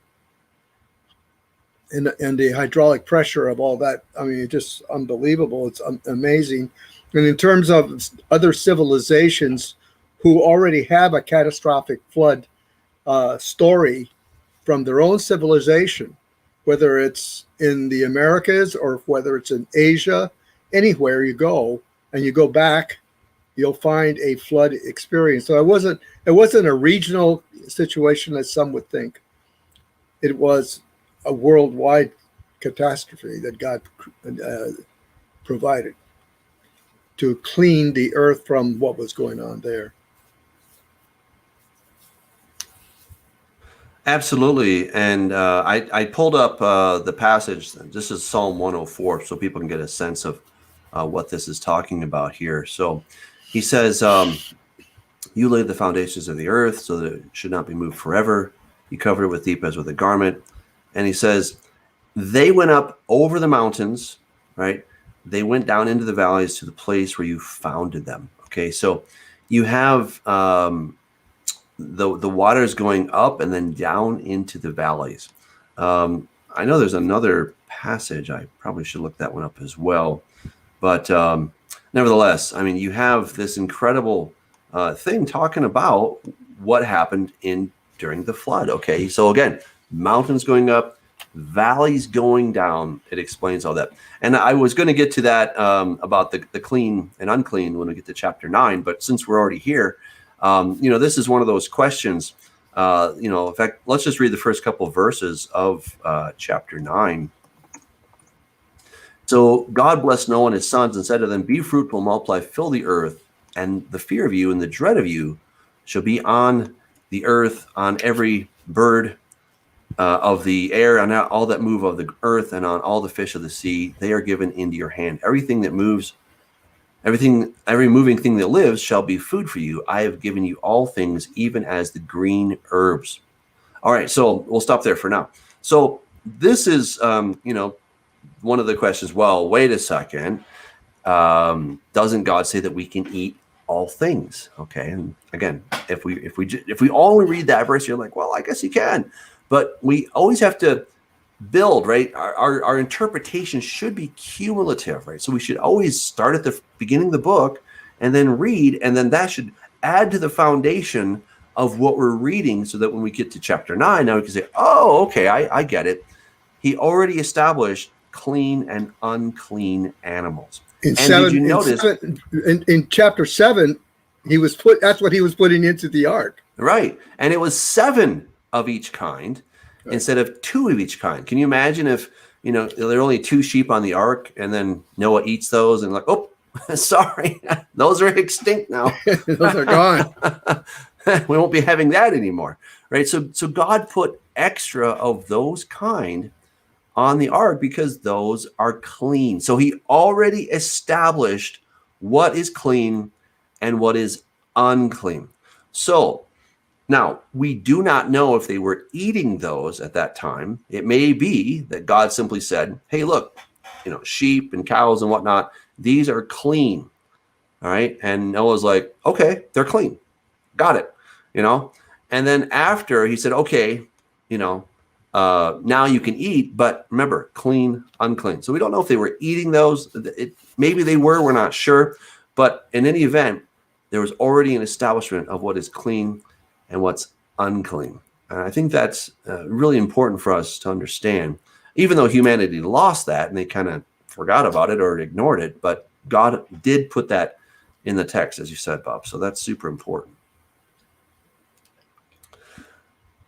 and the hydraulic pressure of all that, I mean, it's just unbelievable. It's amazing. And in terms of other civilizations who already have a catastrophic flood story, from their own civilization, whether it's in the Americas or whether it's in Asia, anywhere you go and you go back, you'll find a flood experience. So it wasn't a regional situation as some would think. It was a worldwide catastrophe that God provided to clean the earth from what was going on there. Absolutely. And I pulled up the passage. This is Psalm 104, so people can get a sense of what this is talking about here. So he says, you laid the foundations of the earth so that it should not be moved forever. You covered it with deep as with a garment. And he says, they went up over the mountains, right? They went down into the valleys to the place where you founded them. Okay, so you have the waters going up and then down into the valleys. I know there's another passage. I probably should look that one up as well. But nevertheless, I mean, you have this incredible thing talking about what happened during the flood. Okay, so again, mountains going up, valleys going down. It explains all that. And I was going to get to that about the clean and unclean when we get to chapter 9. But since we're already here, this is one of those questions. In fact, let's just read the first couple of verses of chapter 9. So God blessed Noah and his sons and said to them, be fruitful, multiply, fill the earth, and the fear of you and the dread of you shall be on the earth, on every bird of the air, on all that move of the earth, and on all the fish of the sea. They are given into your hand. Everything that moves, every moving thing that lives shall be food for you. I have given you all things, even as the green herbs. All right, so we'll stop there for now. So this is, one of the questions. Well, wait a second. Doesn't God say that we can eat all things? Okay, and again, if we only read that verse, you're like, well, I guess you can. But we always have to build, right? Our interpretation should be cumulative, right? So we should always start at the beginning of the book and then read, and then that should add to the foundation of what we're reading, so that when we get to chapter 9, now we can say, oh, okay, I get it. He already established clean and unclean animals. Did you notice in chapter 7, that's what he was putting into the ark. Right. And it was 7 of each kind, right, instead of 2 of each kind. Can you imagine if, there are only 2 sheep on the ark, and then Noah eats those and like, oh, sorry, those are extinct now. Those are gone. We won't be having that anymore. Right. So God put extra of those kind on the ark because those are clean. So he already established what is clean and what is unclean. So now we do not know if they were eating those at that time. It may be that God simply said, hey, look, sheep and cows and whatnot, these are clean. All right. And Noah's like, okay, they're clean. Got it. And then after he said, okay, now you can eat, but remember, clean, unclean. So we don't know if they were eating those. Maybe they were, we're not sure. But in any event, there was already an establishment of what is clean and what's unclean. And I think that's really important for us to understand, even though humanity lost that and they kind of forgot about it or ignored it. But God did put that in the text, as you said, Bob. So that's super important.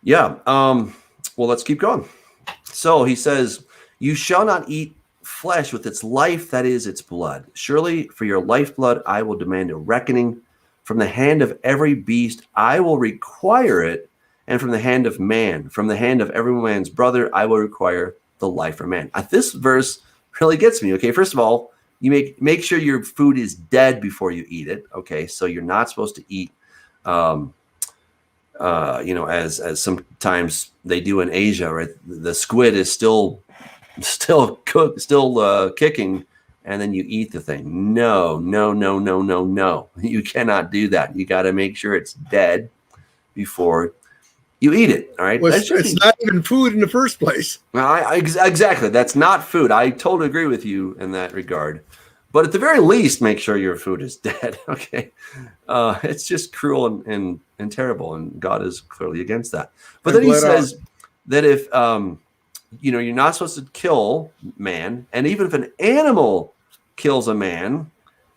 Yeah. Well, let's keep going. So he says, you shall not eat flesh with its life, that is its blood. Surely for your lifeblood, I will demand a reckoning. From the hand of every beast, I will require it. And from the hand of man, from the hand of every man's brother, I will require the life of man. This verse really gets me. Okay. First of all, you make sure your food is dead before you eat it. Okay. So you're not supposed to eat, as sometimes they do in Asia, right? The squid is still kicking, and then you eat the thing. No. You cannot do that. You got to make sure it's dead before you eat it. All right. Well, it's not even food in the first place. Exactly. That's not food. I totally agree with you in that regard. But at the very least, make sure your food is dead. Okay. It's just cruel and terrible, and God is clearly against that. But then he says, that if you're not supposed to kill man, and even if an animal kills a man,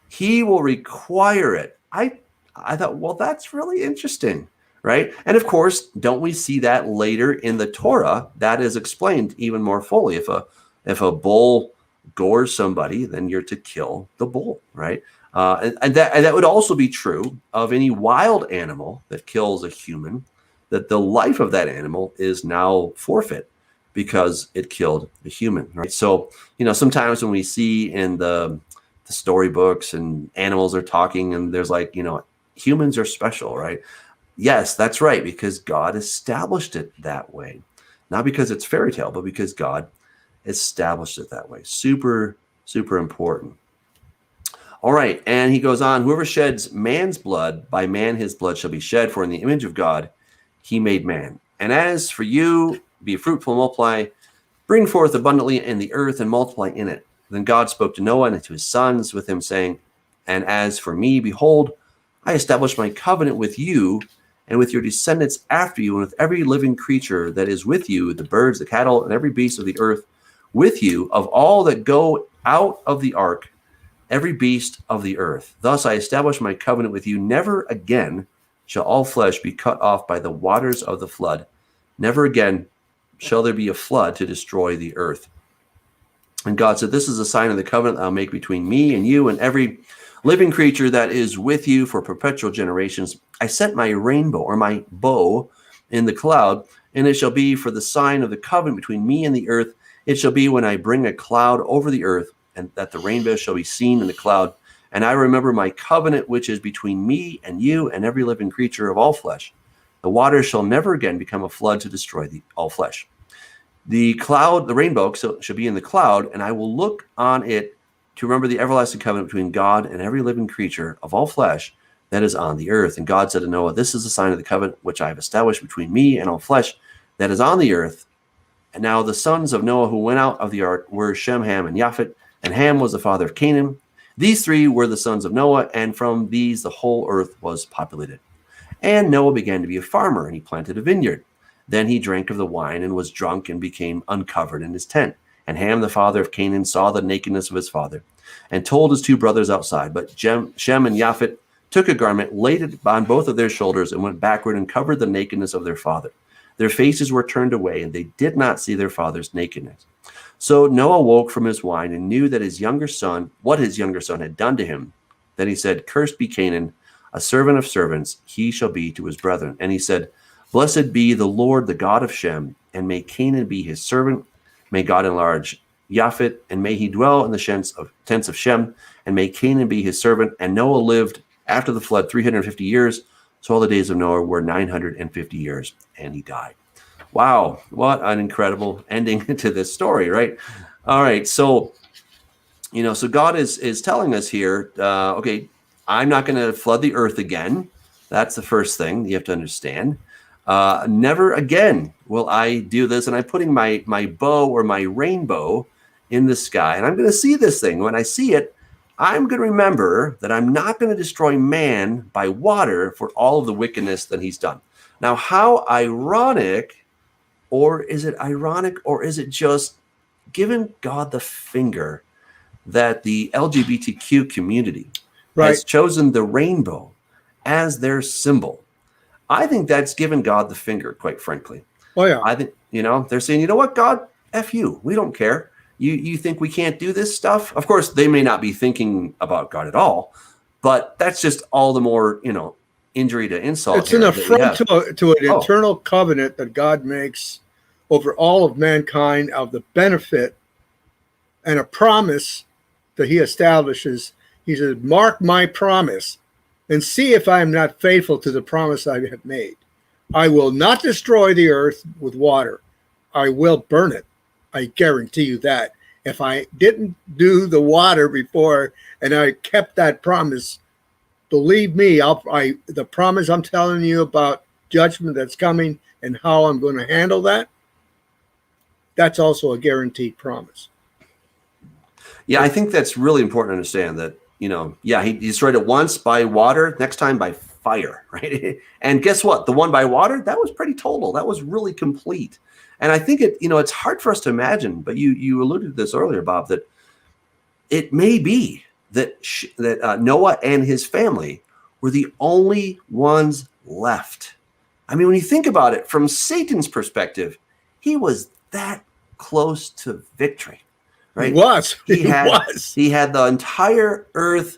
he will require it. I thought, well, that's really interesting, right? And of course, don't we see that later in the Torah? That is explained even more fully. If a bull gores somebody, then you're to kill the bull, right? And that would also be true of any wild animal that kills a human, that the life of that animal is now forfeit because it killed the human, right? So, sometimes when we see in the storybooks and animals are talking and there's like, humans are special, right? Yes, that's right, because God established it that way. Not because it's fairy tale, but because God established it that way. Super, super important. All right, and he goes on, whoever sheds man's blood, by man his blood shall be shed, for in the image of God he made man. And as for you, be fruitful, multiply, bring forth abundantly in the earth, and multiply in it. Then God spoke to Noah and to his sons with him, saying, and as for me, behold, I establish my covenant with you and with your descendants after you, and with every living creature that is with you, the birds, the cattle, and every beast of the earth with you, of all that go out of the ark, every beast of the earth. Thus I establish my covenant with you. Never again shall all flesh be cut off by the waters of the flood. Never again shall there be a flood to destroy the earth. And God said, this is a sign of the covenant I'll make between me and you and every living creature that is with you for perpetual generations. I set my rainbow, or my bow, in the cloud, and it shall be for the sign of the covenant between me and the earth. It shall be when I bring a cloud over the earth, and that the rainbow shall be seen in the cloud. And I remember my covenant, which is between me and you and every living creature of all flesh. The waters shall never again become a flood to destroy all flesh. The cloud, the rainbow, shall be in the cloud, and I will look on it to remember the everlasting covenant between God and every living creature of all flesh that is on the earth. And God said to Noah, this is the sign of the covenant which I have established between me and all flesh that is on the earth. And now the sons of Noah who went out of the ark were Shem, Ham, and Japheth. And Ham was the father of Canaan. These three were the sons of Noah, and from these the whole earth was populated. And Noah began to be a farmer, and he planted a vineyard. Then he drank of the wine and was drunk and became uncovered in his tent. And Ham, the father of Canaan, saw the nakedness of his father and told his two brothers outside. But Shem and Japheth took a garment, laid it on both of their shoulders, and went backward and covered the nakedness of their father. Their faces were turned away, and they did not see their father's nakedness. So Noah woke from his wine and knew that what his younger son had done to him. Then he said, cursed be Canaan, a servant of servants, he shall be to his brethren. And he said, blessed be the Lord, the God of Shem, and may Canaan be his servant. May God enlarge Japheth, and may he dwell in the tents of Shem, and may Canaan be his servant. And Noah lived after the flood 350 years. So all the days of Noah were 950 years, and he died. Wow, what an incredible ending to this story, right? All right, so so God is telling us here, okay, I'm not going to flood the earth again. That's the first thing you have to understand. Never again will I do this, and I'm putting my bow or my rainbow in the sky, and I'm going to see this thing. When I see it, I'm going to remember that I'm not going to destroy man by water for all of the wickedness that he's done. Now, how ironic, or is it just giving God the finger that the LGBTQ community has chosen the rainbow as their symbol? I think that's giving God the finger, quite frankly. Oh, yeah. I think, they're saying, you know what, God, F you. We don't care. You think we can't do this stuff? Of course, they may not be thinking about God at all, but that's just all the more, injury to insult. It's an affront to an eternal covenant that God makes over all of mankind of the benefit and a promise that he establishes. He says, mark my promise and see if I am not faithful to the promise I have made. I will not destroy the earth with water. I will burn it. I guarantee you that. If I didn't do the water before and I kept that promise, believe me, the promise I'm telling you about judgment that's coming and how I'm going to handle that, that's also a guaranteed promise. Yeah, I think that's really important to understand that, he destroyed it once by water, next time by fire, right? And guess what? The one by water, that was pretty total. That was really complete. And I think it's hard for us to imagine, but you alluded to this earlier, Bob, that it may be that Noah and his family were the only ones left. I mean, when you think about it from Satan's perspective, he was that close to victory, right? He had the entire earth,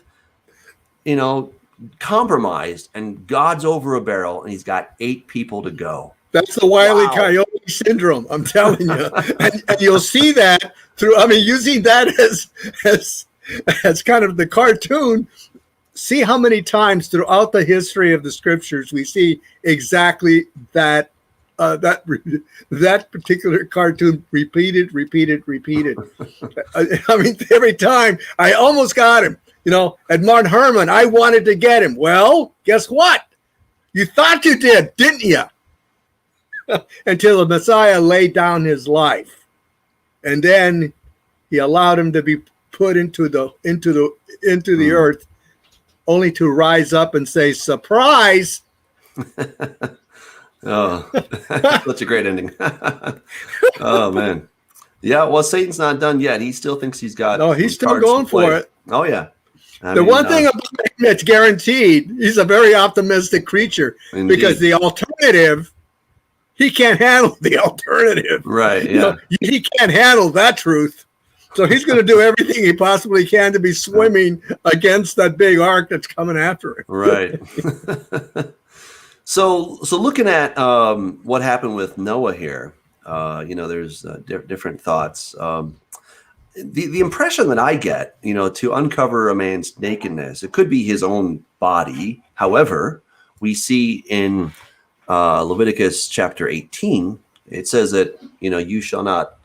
compromised, and God's over a barrel, and he's got 8 people to go. That's the Wile E. Coyote syndrome, I'm telling you. and you'll see that using that as kind of the cartoon. See how many times throughout the history of the scriptures we see exactly that particular cartoon repeated. Every time I almost got him. At Mount Hermon, I wanted to get him. Well, guess what? You thought you did, didn't you? Until the Messiah laid down his life, and then he allowed him to be put into the earth, only to rise up and say, "Surprise!" Oh, that's a great ending. Oh man, yeah. Well, Satan's not done yet. He still thinks he's got. No, he's still going for it. Oh yeah. One thing about him that's guaranteed, he's a very optimistic creature. Indeed. Because the alternative, he can't handle the alternative. Right. Yeah. He can't handle that truth. So he's going to do everything he possibly can to be swimming against that big ark that's coming after him. Right. So looking at what happened with Noah here, there's different thoughts. The impression that I get, to uncover a man's nakedness, it could be his own body. However, we see in Leviticus chapter 18, it says that, you shall not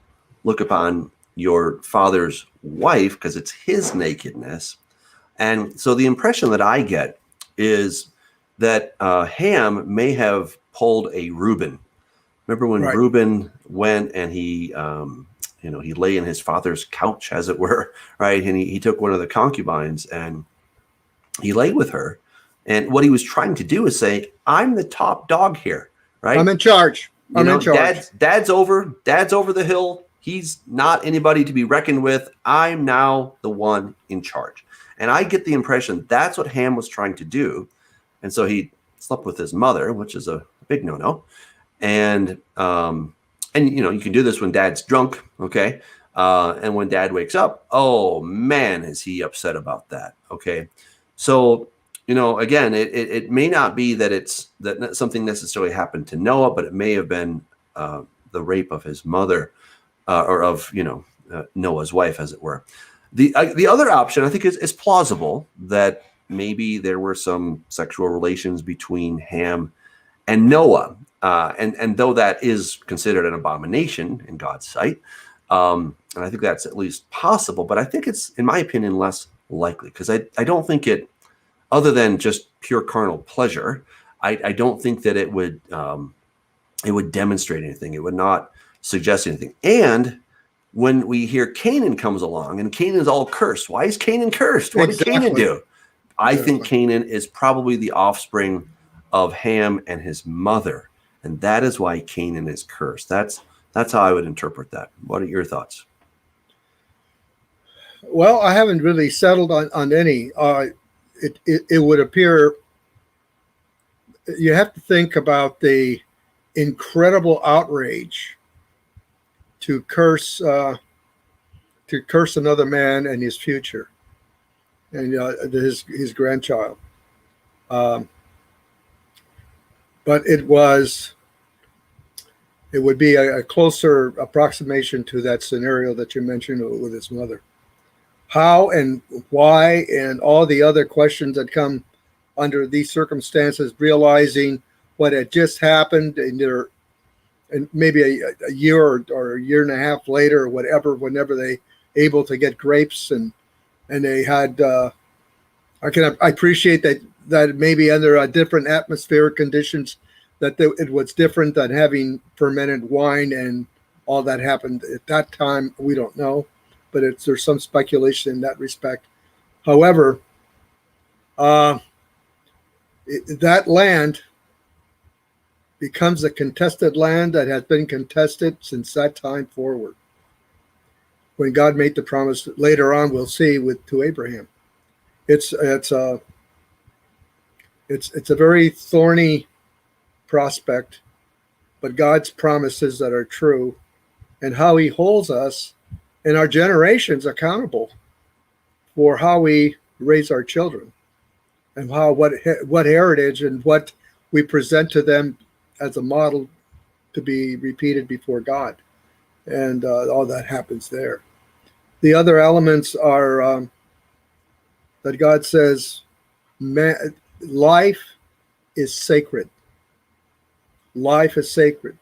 look upon your father's wife because it's his nakedness. And so the impression that I get is that Ham may have pulled a Reuben. Remember when Reuben went and he lay in his father's couch, as it were, right? And he took one of the concubines and he lay with her. And what he was trying to do is say, I'm the top dog here, right? I'm in charge. I'm in charge. Dad's over the hill. He's not anybody to be reckoned with. I'm now the one in charge. And I get the impression that's what Ham was trying to do. And so he slept with his mother, which is a big no-no. And you can do this when dad's drunk, okay? And when dad wakes up, oh man, is he upset about that, okay? So, again, it may not be that something necessarily happened to Noah, but it may have been the rape of his mother, or of Noah's wife, as it were. The other option, I think, is plausible, that maybe there were some sexual relations between Ham and Noah. And though that is considered an abomination in God's sight, and I think that's at least possible, but I think it's, in my opinion, less likely, because I don't think it, other than just pure carnal pleasure, I don't think that it would demonstrate anything. It would not suggest anything. And when we hear Canaan comes along, and Canaan is all cursed, why is Canaan cursed? What did Canaan do? I think Canaan is probably the offspring of Ham and his mother, and that is why Canaan is cursed. That's how I would interpret that. What are your thoughts? Well, I haven't really settled on any. It would appear you have to think about the incredible outrage to curse another man and his future, and his grandchild. But it would be a closer approximation to that scenario that you mentioned with his mother. How and why and all the other questions that come under these circumstances, realizing what had just happened and maybe a year or a year and a half later or whatever, whenever they able to get grapes and they had I appreciate that maybe under different atmospheric conditions that it was different than having fermented wine and all that happened at that time. We don't know, but there's some speculation in that respect. However, that land becomes a contested land that has been contested since that time forward. When God made the promise later on, we'll see to Abraham. It's a very thorny prospect, but God's promises that are true, and how he holds us and our generations accountable for how we raise our children, and what heritage and what we present to them as a model to be repeated before God. And all that happens there. The other elements are that God says life is sacred. Life is sacred.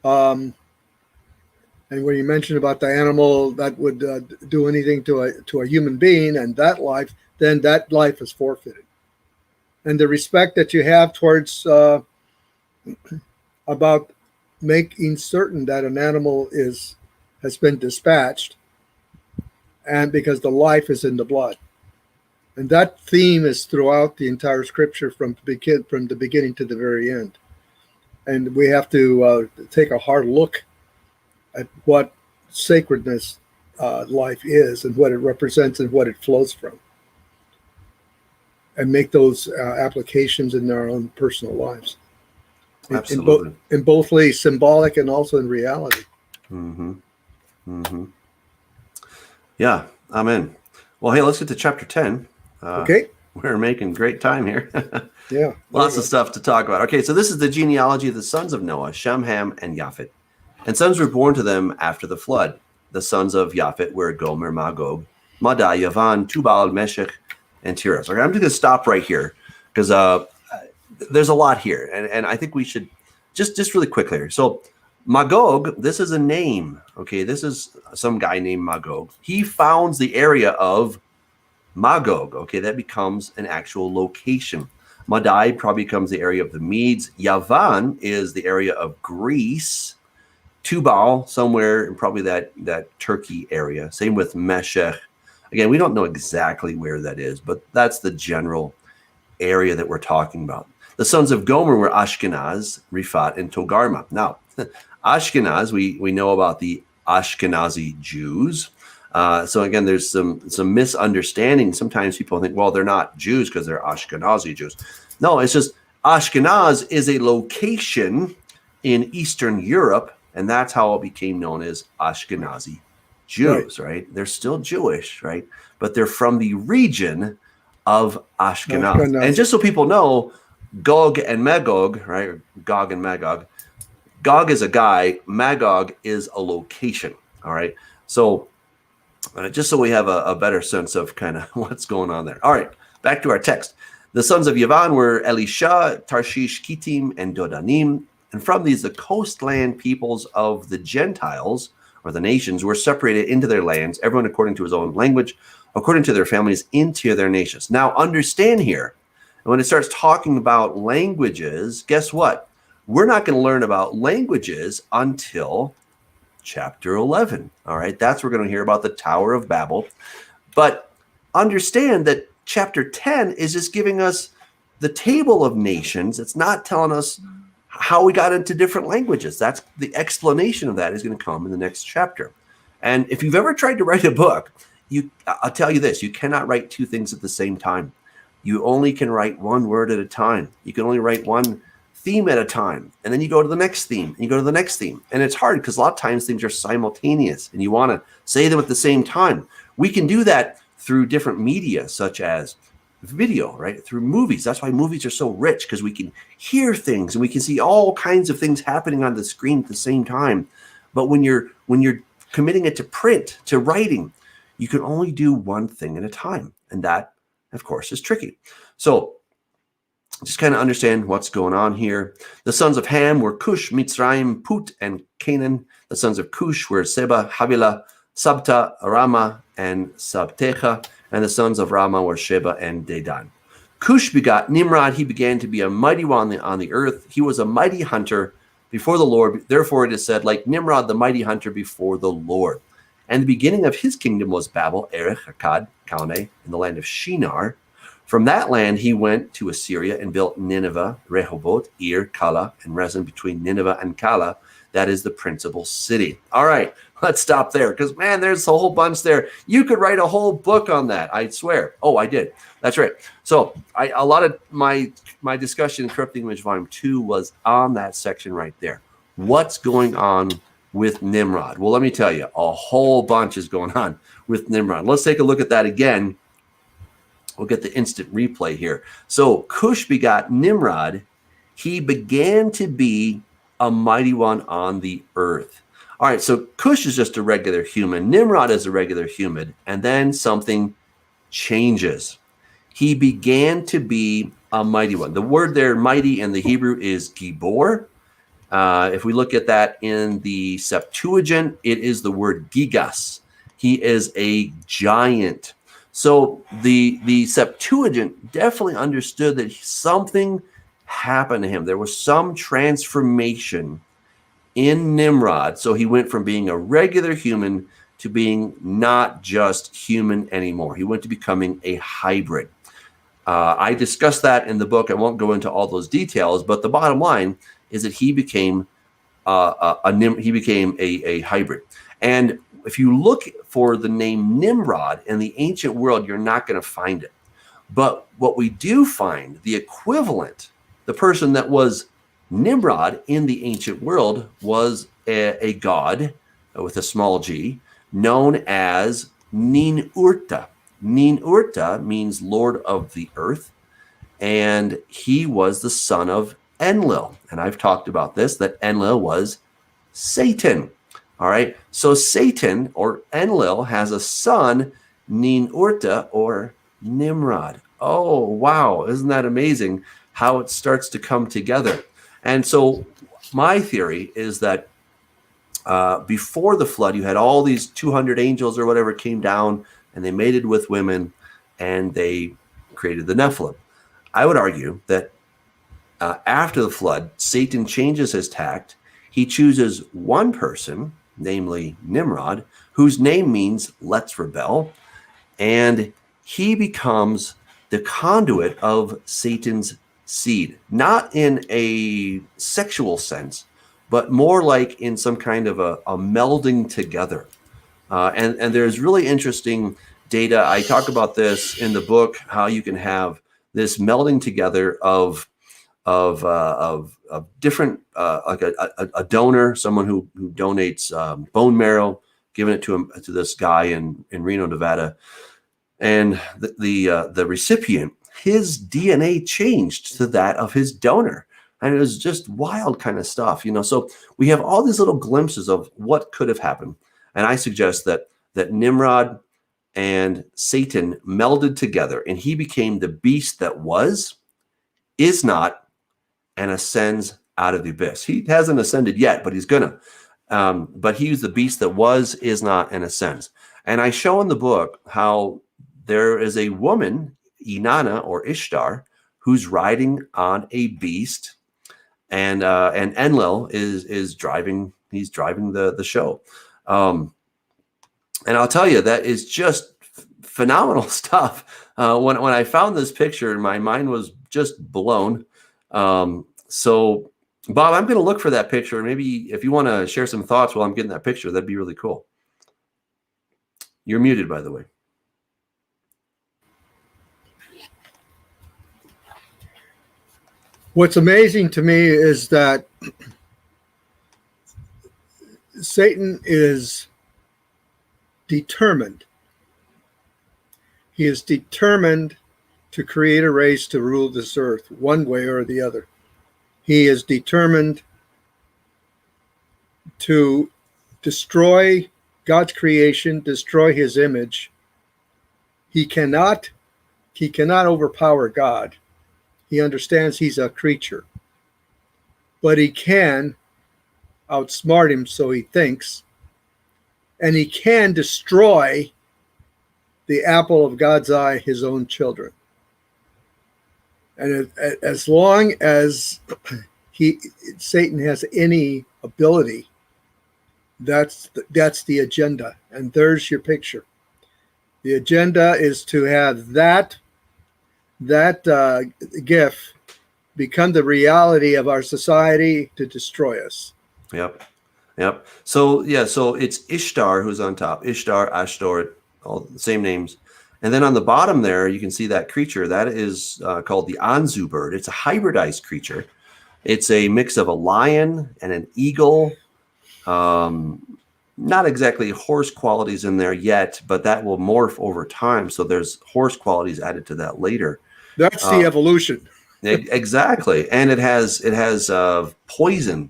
And when you mentioned about the animal that would do anything to a human being, and that life, then that life is forfeited. And the respect that you have towards about making certain that an animal has been dispatched, and because the life is in the blood. And that theme is throughout the entire scripture from the beginning to the very end. And we have to take a hard look at what sacredness life is, and what it represents, and what it flows from, and make those applications in our own personal lives. Absolutely. In both ways, symbolic and also in reality. Mm-hmm. Mm-hmm. Yeah, amen. Well, hey, let's get to chapter 10. Okay. We're making great time here. Yeah. Lots of stuff to talk about. Okay, so this is the genealogy of the sons of Noah, Shem, Ham, and Japhet. And sons were born to them after the flood. The sons of Japhet were Gomer, Magog, Madai, Yavan, Tubal, Meshech, and Tiras. Okay, I'm just going to stop right here because there's a lot here. And I think we should just really quickly here. So Magog, this is a name. Okay, this is some guy named Magog. He founds the area of Magog. Okay, that becomes an actual location. Madai probably becomes the area of the Medes. Yavan is the area of Greece. Tubal, somewhere in probably that Turkey area. Same with Meshech. Again, we don't know exactly where that is, but that's the general area that we're talking about. The sons of Gomer were Ashkenaz, Rifat, and Togarma. Now, Ashkenaz, we know about the Ashkenazi Jews. So again, there's some misunderstanding. Sometimes people think, well, they're not Jews because they're Ashkenazi Jews. No, it's just Ashkenaz is a location in Eastern Europe, and that's how it became known as Ashkenazi Jews, right? They're still Jewish, right? But they're from the region of Ashkenaz. And just so people know, Gog and Magog, right? Gog and Magog. Gog is a guy. Magog is a location, all right? So just so we have a better sense of kind of what's going on there. All right, back to our text. The sons of Yavan were Elisha, Tarshish, Kittim, and Dodanim. And from these, the coastland peoples of the Gentiles, or the nations, were separated into their lands, everyone according to his own language, according to their families, into their nations. Now, understand here, when it starts talking about languages, guess what? We're not going to learn about languages until chapter 11. All right, that's where we're going to hear about the Tower of Babel. But understand that chapter 10 is just giving us the table of nations. It's not telling us how we got into different languages. That's the explanation of that is going to come in the next chapter. And if you've ever tried to write a book, I'll tell you this, you cannot write two things at the same time. You only can write one word at a time. You can only write one theme at a time. And then you go to the next theme, and you go to the next theme. And it's hard because a lot of times things are simultaneous and you want to say them at the same time. We can do that through different media, such as video, right? Through movies. That's why movies are so rich, because we can hear things and we can see all kinds of things happening on the screen at the same time. But when you're committing it to print, to writing, you can only do one thing at a time. And that, of course, is tricky. So just kind of understand what's going on here. The sons of Ham were Cush, Mitzrayim, Put, and Canaan. The sons of Cush were Seba, Havilah, Sabta, Rama, and Sabtecha. And the sons of Rama were Sheba and Dedan. Cush begot Nimrod. He began to be a mighty one on the earth. He was a mighty hunter before the Lord. Therefore it is said, like Nimrod, the mighty hunter before the Lord. And the beginning of his kingdom was Babel, Erech, Akkad, Calneh, in the land of Shinar. From that land, he went to Assyria and built Nineveh, Rehoboth, Ir, Kala, and Rezin between Nineveh and Kala. That is the principal city. All right, let's stop there because, man, there's a whole bunch there. You could write a whole book on that, I swear. Oh, I did. That's right. So a lot of my discussion in Corrupting Image Volume 2 was on that section right there. What's going on with Nimrod? Well, let me tell you, a whole bunch is going on with Nimrod. Let's take a look at that again. We'll get the instant replay here. So Cush begot Nimrod. He began to be a mighty one on the earth. All right, so Cush is just a regular human. Nimrod is a regular human. And then something changes. He began to be a mighty one. The word there, mighty, in the Hebrew is gibor. If we look at that in the Septuagint, it is the word gigas. He is a giant. So the Septuagint definitely understood that something happened to him. There was some transformation in Nimrod. So he went from being a regular human to being not just human anymore. He went to becoming a hybrid. I discussed that in the book. I won't go into all those details, but the bottom line is that he became a hybrid. And if you look for the name Nimrod in the ancient world, you're not going to find it. But what we do find, the equivalent, the person that was Nimrod in the ancient world was a god with a small g known as Ninurta. Ninurta means Lord of the Earth, and he was the son of Enlil. And I've talked about this, that Enlil was Satan. All right, so Satan or Enlil has a son, Ninurta or Nimrod. Oh, wow, isn't that amazing how it starts to come together? And so my theory is that before the flood, you had all these 200 angels or whatever came down, and they mated with women, and they created the Nephilim. I would argue that after the flood, Satan changes his tact. He chooses one person, namely Nimrod, whose name means let's rebel, and he becomes the conduit of Satan's seed, not in a sexual sense, but more like in some kind of a melding together. And there's really interesting data. I talk about this in the book, how you can have this melding together of different, like a donor, someone who donates bone marrow, giving it to this guy in Reno, Nevada, and the recipient, his DNA changed to that of his donor. And it was just wild kind of stuff, So we have all these little glimpses of what could have happened. And I suggest that Nimrod and Satan melded together, and he became the beast that was, is not, and ascends out of the abyss. He hasn't ascended yet, but he's gonna. But he's the beast that was, is not, and ascends. And I show in the book how there is a woman, Inanna or Ishtar, who's riding on a beast, and Enlil is driving. He's driving the show. And I'll tell you, that is just phenomenal stuff. When I found this picture, my mind was just blown. So, Bob, I'm going to look for that picture. Maybe if you want to share some thoughts while I'm getting that picture, that'd be really cool. You're muted, by the way. What's amazing to me is that Satan is determined. He is determined to create a race to rule this earth one way or the other. He is determined to destroy God's creation, destroy his image. He cannot overpower God. He understands he's a creature, but he can outsmart him, so he thinks, and he can destroy the apple of God's eye, his own children. And as long as Satan has any ability, that's the agenda. And there's your picture. The agenda is to have that that gift become the reality of our society to destroy us. Yep. Yep. So yeah, so it's Ishtar who's on top. Ishtar, Ashtor, all the same names. And then on the bottom there, you can see that creature. That is called the Anzu bird. It's a hybridized creature. It's a mix of a lion and an eagle. Not exactly horse qualities in there yet, but that will morph over time. So there's horse qualities added to that later. That's the evolution. Exactly. And it has poison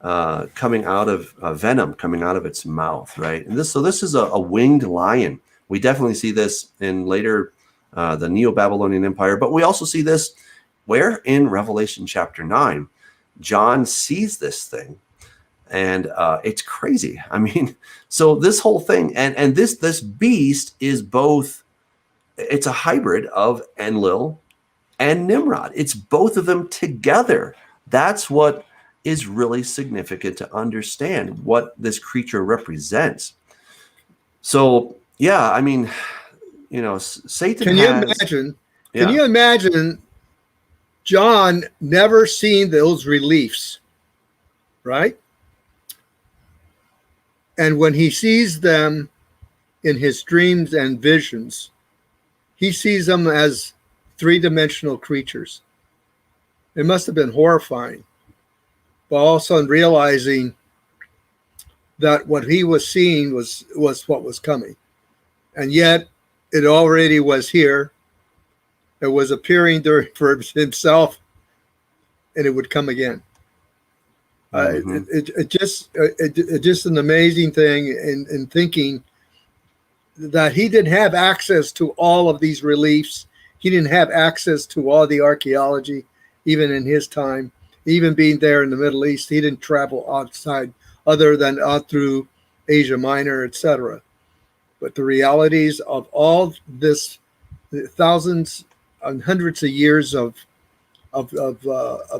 coming out of venom coming out of its mouth, right? And this is a winged lion. We definitely see this in later the Neo-Babylonian Empire, but we also see this where in Revelation chapter 9, John sees this thing, and it's crazy. I mean, so this whole thing, and this beast is both. It's a hybrid of Enlil and Nimrod. It's both of them together. That's what is really significant to understand what this creature represents. So, yeah, I mean, Satan Can you imagine John never seen those reliefs, right? And when he sees them in his dreams and visions, he sees them as three-dimensional creatures. It must have been horrifying. But all of a sudden realizing that what he was seeing was what was coming. And yet it already was here. It was appearing for himself, and it would come again. It's just an amazing thing in thinking that he didn't have access to all of these reliefs. He didn't have access to all the archaeology, even in his time. Even being there in the Middle East, he didn't travel outside other than out through Asia Minor, etc. But the realities of all this, thousands and hundreds of years of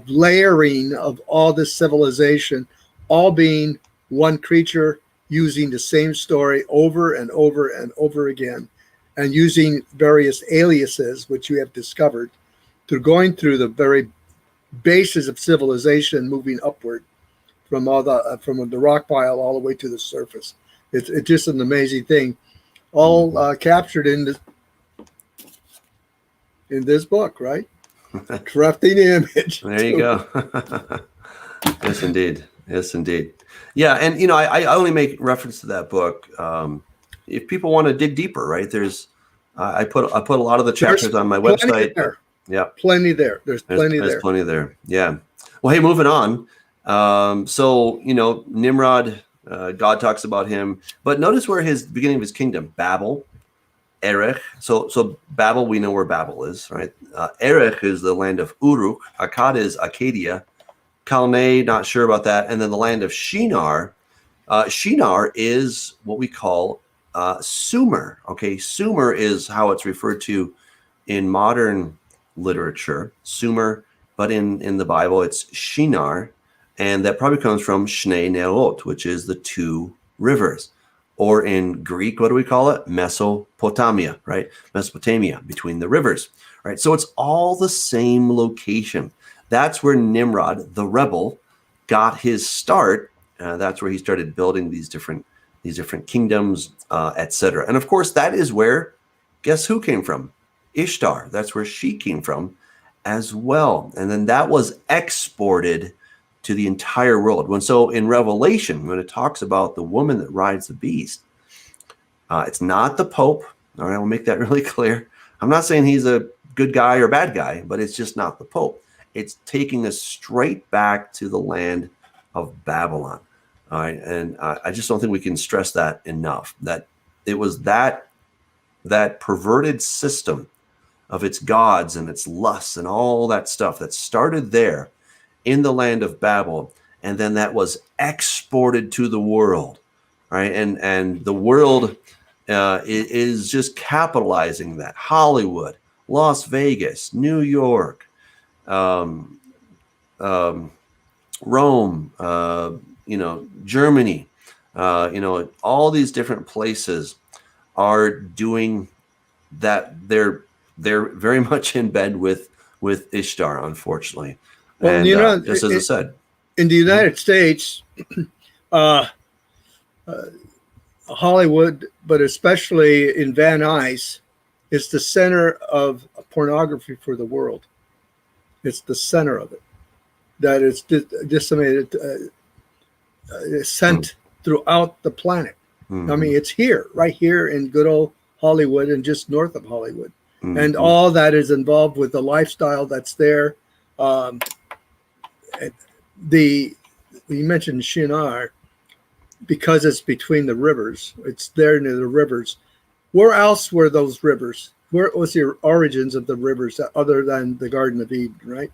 layering of all this civilization, all being one creature, using the same story over and over and over again, and using various aliases, which you have discovered, through going through the very basis of civilization, moving upward from from the rock pile all the way to the surface. It's just an amazing thing, all captured in this book, right? Crafting the image. There you go. Yes, indeed. Yes, indeed. Yeah, and I only make reference to that book if people want to dig deeper, right? There's I put a lot of the chapters on my website. There. Yeah, plenty there. There's plenty there. Yeah. Well, hey, moving on. So Nimrod, God talks about him, but notice where his beginning of his kingdom, Babel, Erech. So Babel, we know where Babel is, right? Erech is the land of Uruk. Akkad is Acadia. Calneh, not sure about that. And then the land of Shinar. Shinar is what we call Sumer. Okay, Sumer is how it's referred to in modern literature, Sumer, but in the Bible it's Shinar, and that probably comes from Shnei Ne'ot, which is the two rivers, or in Greek, what do we call it? Mesopotamia, right? Mesopotamia, between the rivers, right? So it's all the same location. That's where Nimrod, the rebel, got his start. That's where he started building these different kingdoms, etc. And of course, that is where, guess who came from? Ishtar. That's where she came from as well. And then that was exported to the entire world. So in Revelation, when it talks about the woman that rides the beast, it's not the Pope. All right, we'll make that really clear. I'm not saying he's a good guy or bad guy, but it's just not the Pope. It's taking us straight back to the land of Babylon. All right, and I just don't think we can stress that enough, that it was that perverted system of its gods and its lusts and all that stuff that started there in the land of Babel, and then that was exported to the world, right? And the world is just capitalizing that. Hollywood, Las Vegas, New York, Rome, Germany, all these different places are doing that. They're they're very much in bed with Ishtar, unfortunately. Well, And you know, just as I said, in the United States, Hollywood, but especially in Van Nuys, is the center of pornography for the world. It's the center of it. That is disseminated, sent throughout the planet. I mean, it's here, right here in good old Hollywood and just north of Hollywood. And all that is involved with the lifestyle that's there. You mentioned Shinar, because it's between the rivers. It's there near the rivers. Where else were those rivers? Where was the origins of the rivers other than the Garden of Eden, right?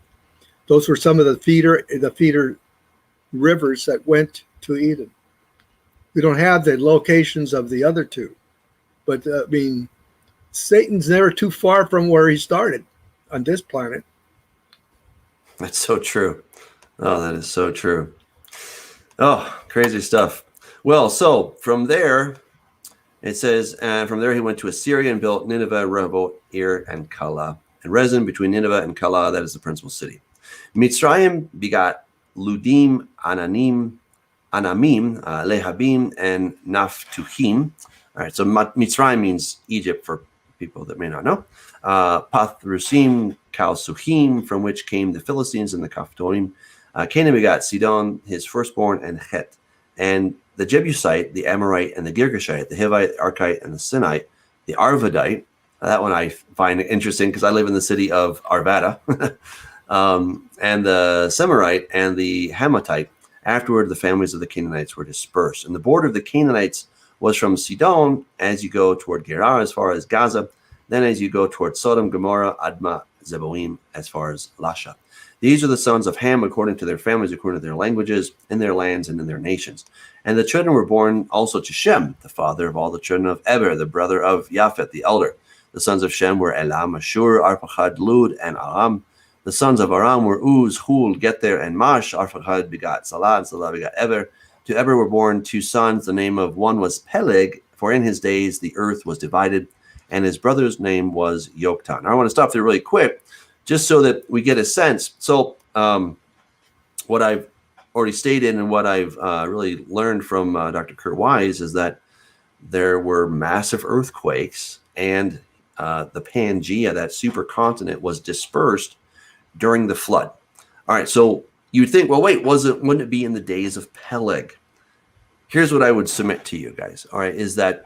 Those were some of the feeder rivers that went to Eden. We don't have the locations of the other two. But, I mean, Satan's never too far from where he started on this planet. That's so true. Oh, that is so true. Oh, crazy stuff. Well, so from there, it says, from there he went to Assyria and built Nineveh, Rehoboth, Ir, and Calah. And Rezin between Nineveh and Calah, that is the principal city. Mitzrayim begot Ludim, Anamim, Lehabim, and Naphtuhim. All right, so Mitzrayim means Egypt for people that may not know. Pathrusim, Kalsuhim, from which came the Philistines and the Caphtorim. Canaan begot Sidon, his firstborn, and Het. And the Jebusite, the Amorite, and the Girgashite, the Hivite, the Arkite, and the Sinite, the Arvadite. That one I find interesting because I live in the city of Arvada. And the Semirite and the Hamathite. Afterward, the families of the Canaanites were dispersed. And the border of the Canaanites was from Sidon as you go toward Gerar as far as Gaza. Then as you go toward Sodom, Gomorrah, Admah, Zeboim as far as Lasha. These are the sons of Ham according to their families, according to their languages, in their lands, and in their nations. And the children were born also to Shem, the father of all the children of Eber, the brother of Japhet, the elder. The sons of Shem were Elam, Ashur, Arpachad, Lud, and Aram. The sons of Aram were Uz, Hul, Gether, and Mash. Arpachad begot Salah, and Salah begot Eber. To Eber were born two sons. The name of one was Peleg, for in his days the earth was divided, and his brother's name was Yoktan. Now I want to stop there really quick, just so that we get a sense. So what I've already stated and what I've really learned from Dr. Kurt Wise is that there were massive earthquakes, and the Pangea, that supercontinent, was dispersed during the flood. All right, so you'd think, well, wait, wouldn't it be in the days of Peleg? Here's what I would submit to you guys, all right, is that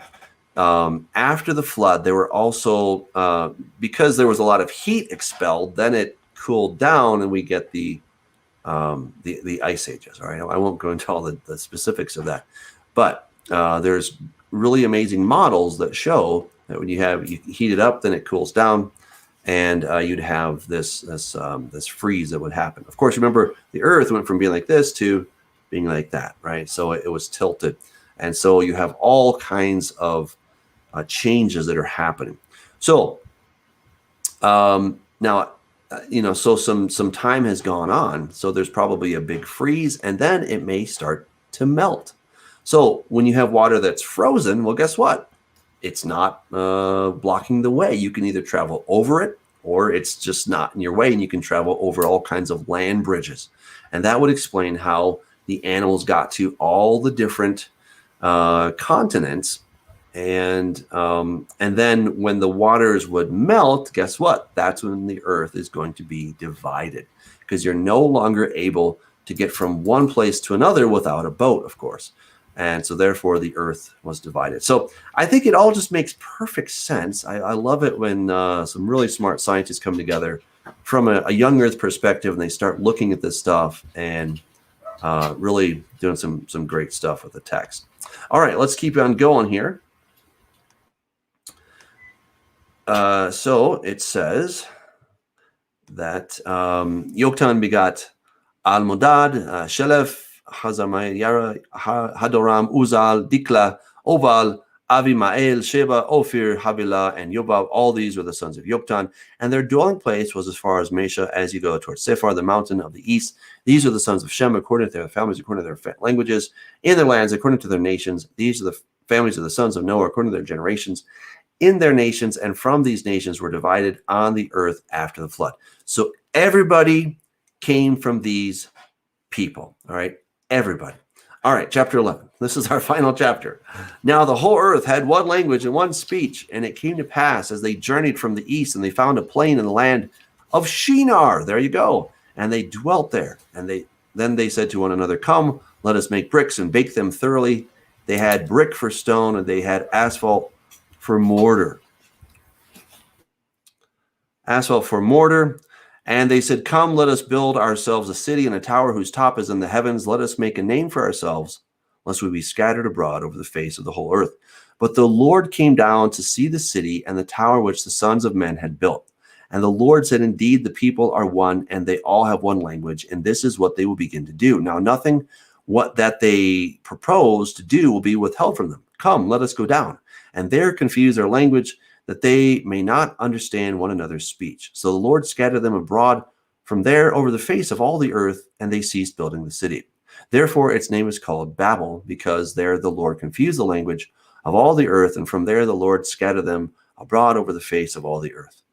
after the flood, there were also, because there was a lot of heat expelled, then it cooled down and we get the ice ages, all right? I won't go into all the specifics of that, but there's really amazing models that show that when you heat it up, then it cools down, and you'd have this freeze that would happen. Of course, remember, the Earth went from being like this to being like that, right? So it was tilted. And so you have all kinds of changes that are happening. So now, so some time has gone on. So there's probably a big freeze, and then it may start to melt. So when you have water that's frozen, well, guess what? It's not blocking the way. You can either travel over it, or it's just not in your way, and you can travel over all kinds of land bridges. And that would explain how the animals got to all the different continents. And then when the waters would melt, guess what? That's when the earth is going to be divided, because you're no longer able to get from one place to another without a boat, of course. And so therefore the earth was divided. So I think it all just makes perfect sense. I love it when some really smart scientists come together from a young earth perspective, and they start looking at this stuff and really doing some great stuff with the text. All right, let's keep on going here. So it says that Yoktan begot Almodad, Shelef, Hazamayara, Hadoram, Uzal, Dikla, Oval, Avimael, Sheba, Ophir, Havilah, and Yobab. All these were the sons of Yoktan, and their dwelling place was as far as Mesha, as you go towards Sephar, the mountain of the east. These are the sons of Shem, according to their families, according to their languages, in their lands, according to their nations. These are the families of the sons of Noah, according to their generations. in their nations, and from these nations were divided on the earth after the flood. So everybody came from these people. All right, everybody. All right, chapter 11. This is our final chapter. Now the whole earth had one language and one speech, and it came to pass as they journeyed from the east, and they found a plain in the land of Shinar. There you go. And they dwelt there. And then they said to one another, "Come, let us make bricks and bake them thoroughly." They had brick for stone, and they had asphalt for mortar. Asphalt for mortar. And they said, "Come, let us build ourselves a city and a tower whose top is in the heavens. Let us make a name for ourselves, lest we be scattered abroad over the face of the whole earth." But the Lord came down to see the city and the tower which the sons of men had built. And the Lord said, "Indeed, the people are one, and they all have one language, and this is what they will begin to do. Now nothing what that they propose to do will be withheld from them. Come, let us go down, and there confuse their language, that they may not understand one another's speech." So the Lord scattered them abroad from there over the face of all the earth, and they ceased building the city. Therefore its name is called Babel, because there the Lord confused the language of all the earth, and from there the Lord scattered them abroad over the face of all the earth.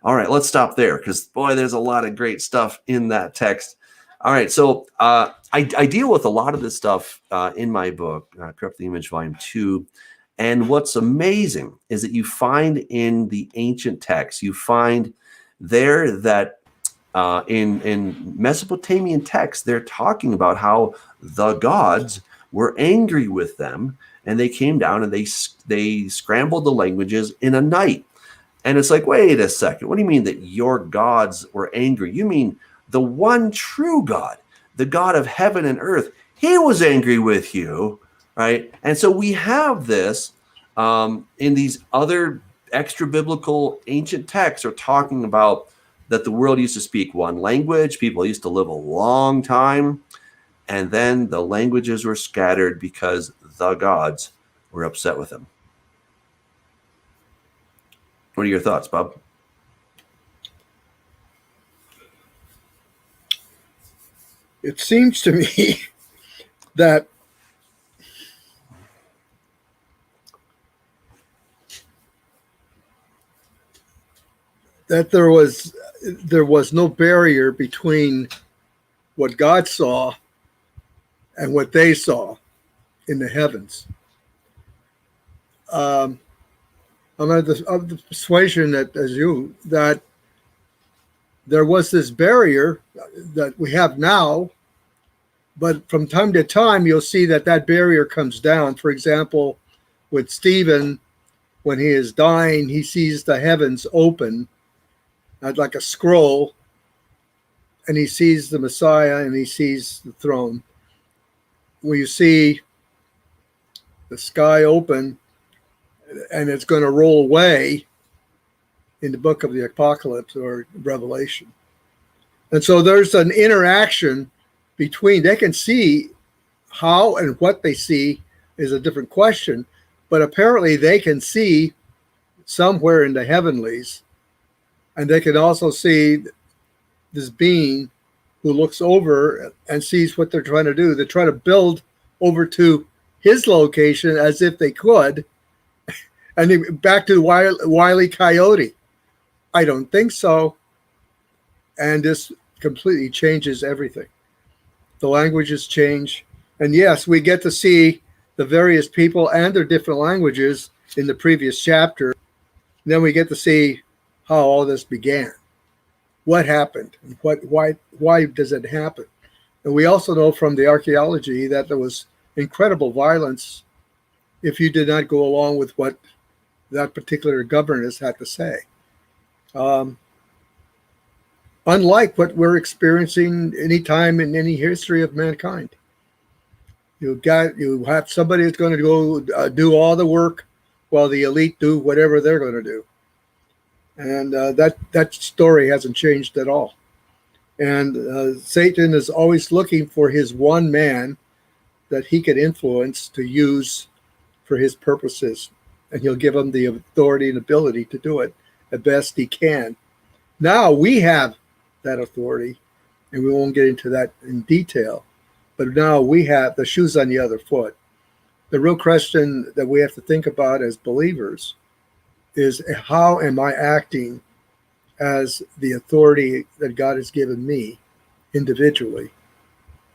All right, let's stop there, because boy, there's a lot of great stuff in that text. All right, so I deal with a lot of this stuff in my book, Corrupt the Image, Volume 2. And what's amazing is that you find in the ancient texts, you find there that in Mesopotamian texts, they're talking about how the gods were angry with them, and they came down and they scrambled the languages in a night. And it's like, wait a second, what do you mean that your gods were angry? You mean the one true God, the God of heaven and earth, he was angry with you, right? And so we have this in these other extra biblical ancient texts are talking about that the world used to speak one language. People used to live a long time. And then the languages were scattered because the gods were upset with them. What are your thoughts, Bob? It seems to me that there was no barrier between what God saw and what they saw in the heavens. I'm of the persuasion that, as you, that there was this barrier that we have now, but from time to time, you'll see that barrier comes down. For example, with Stephen, when he is dying, he sees the heavens open, like a scroll, and he sees the Messiah and he sees the throne. When you see the sky open and it's going to roll away in the book of the Apocalypse or Revelation. And so there's an interaction between, they can see how and what they see is a different question, but apparently they can see somewhere in the heavenlies, and they can also see this being who looks over and sees what they're trying to do. They're trying to build over to his location as if they could. And back to Wile E. Coyote. I don't think so. And this completely changes everything. The languages change. And yes, we get to see the various people and their different languages in the previous chapter. And then we get to see how all this began. What happened? And why does it happen? And we also know from the archaeology that there was incredible violence if you did not go along with what that particular governess had to say. Unlike what we're experiencing any time in any history of mankind. You have somebody that's going to go do all the work while the elite do whatever they're going to do. And that story hasn't changed at all. And Satan is always looking for his one man that he can influence to use for his purposes. And he'll give him the authority and ability to do it the best he can. Now we have that authority, and we won't get into that in detail. But now we have the shoes on the other foot. The real question that we have to think about as believers is how am I acting as the authority that God has given me individually,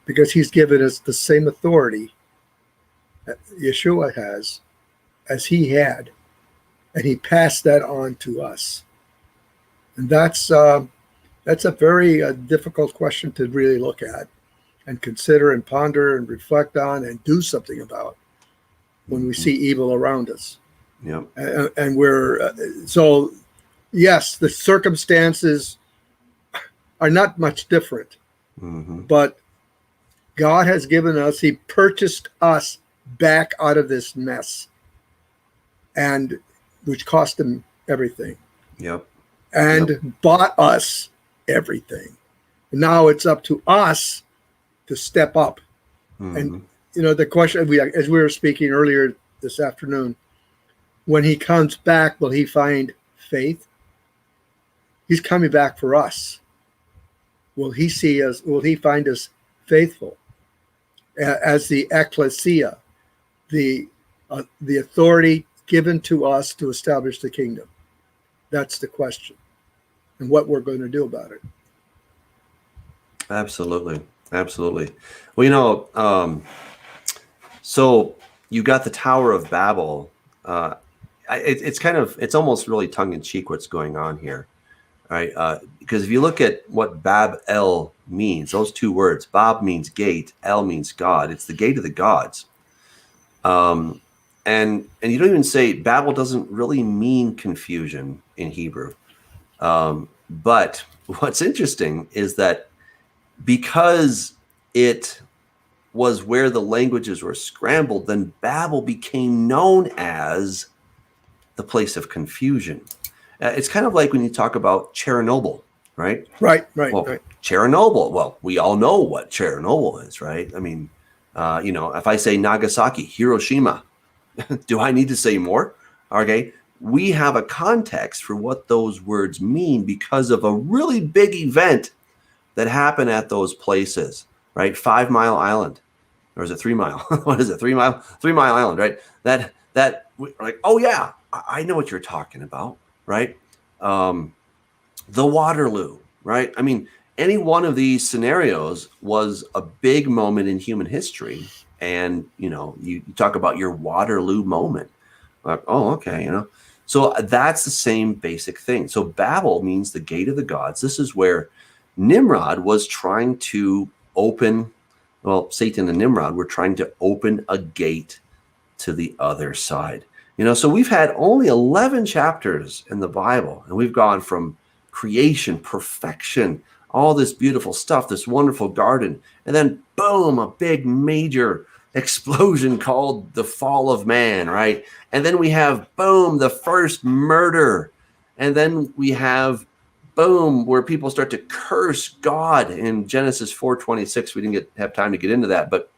because he's given us the same authority that Yeshua has as he had, and he passed that on to us. And that's a very difficult question to really look at and consider and ponder and reflect on and do something about when we see evil around us. Yeah. And we're so yes, the circumstances are not much different, but God has given us, he purchased us back out of this mess, and which cost him everything. Yep. And bought us everything. Now it's up to us to step up. And the question as we were speaking earlier this afternoon, when he comes back, will he find faith? He's coming back for us. Will he see us? Will he find us faithful as the ecclesia, the authority given to us to establish the kingdom? That's the question, and what we're going to do about it. Absolutely. Well, so you got the Tower of Babel. It's almost really tongue in cheek what's going on here, right? Because if you look at what Bab-El means, those two words, Bab means gate, El means God. It's the gate of the gods. And you don't even say Babel doesn't really mean confusion in Hebrew. But what's interesting is that because it was where the languages were scrambled, then Babel became known as the place of confusion. It's kind of like when you talk about Chernobyl, right? Right. Chernobyl. Well, we all know what Chernobyl is, right? I mean, if I say Nagasaki, Hiroshima, do I need to say more? Okay. We have a context for what those words mean because of a really big event that happened at those places, right? 5 Mile Island, or is it 3 Mile? What is it? 3 Mile Island, right? That like, oh yeah, I know what you're talking about, right? The Waterloo, right? I mean, any one of these scenarios was a big moment in human history. And, you talk about your Waterloo moment. Like, oh, okay, So that's the same basic thing. So Babel means the gate of the gods. This is where Nimrod was trying to open, Satan and Nimrod were trying to open a gate to the other side. So we've had only 11 chapters in the Bible, and we've gone from creation, perfection, all this beautiful stuff, this wonderful garden, and then boom, a big major explosion called the fall of man, right? And then we have boom, the first murder, and then we have boom, where people start to curse God in Genesis 4:26. We didn't have time to get into that, but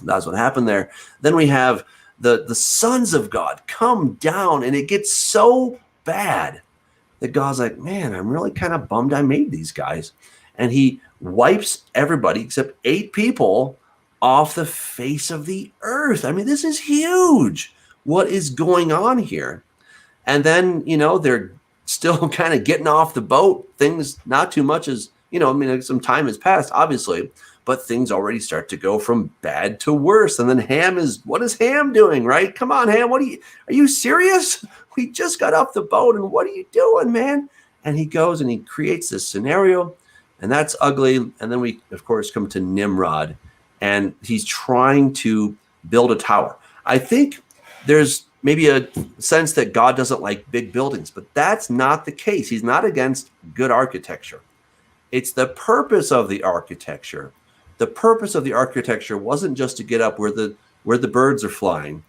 that's what happened there. Then we have the sons of God come down, and it gets so bad that God's like, man, I'm really kind of bummed I made these guys. And he wipes everybody except 8 people off the face of the earth. I mean, this is huge. What is going on here? And then, they're still kind of getting off the boat. Things not too much as, some time has passed, obviously, but things already start to go from bad to worse. And then what is Ham doing, right? Come on, Ham, are you serious? We just got off the boat, and what are you doing, man? And he goes and he creates this scenario, and that's ugly. And then we, of course, come to Nimrod, and he's trying to build a tower. I think there's maybe a sense that God doesn't like big buildings, but that's not the case. He's not against good architecture. It's the purpose of the architecture. The purpose of the architecture wasn't just to get up where the birds are flying,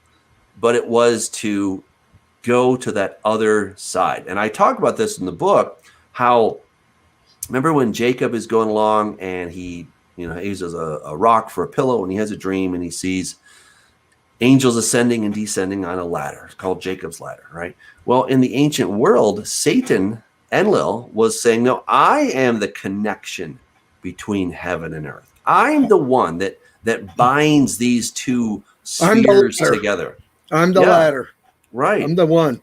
but it was to go to that other side. And I talk about this in the book, how, remember when Jacob is going along and he uses a rock for a pillow, and he has a dream, and he sees angels ascending and descending on a ladder. It's called Jacob's ladder, right? Well, in the ancient world, Satan, Enlil, was saying, no, I am the connection between heaven and earth. I'm the one that binds these two spheres together. I'm the ladder. Right. I'm the one.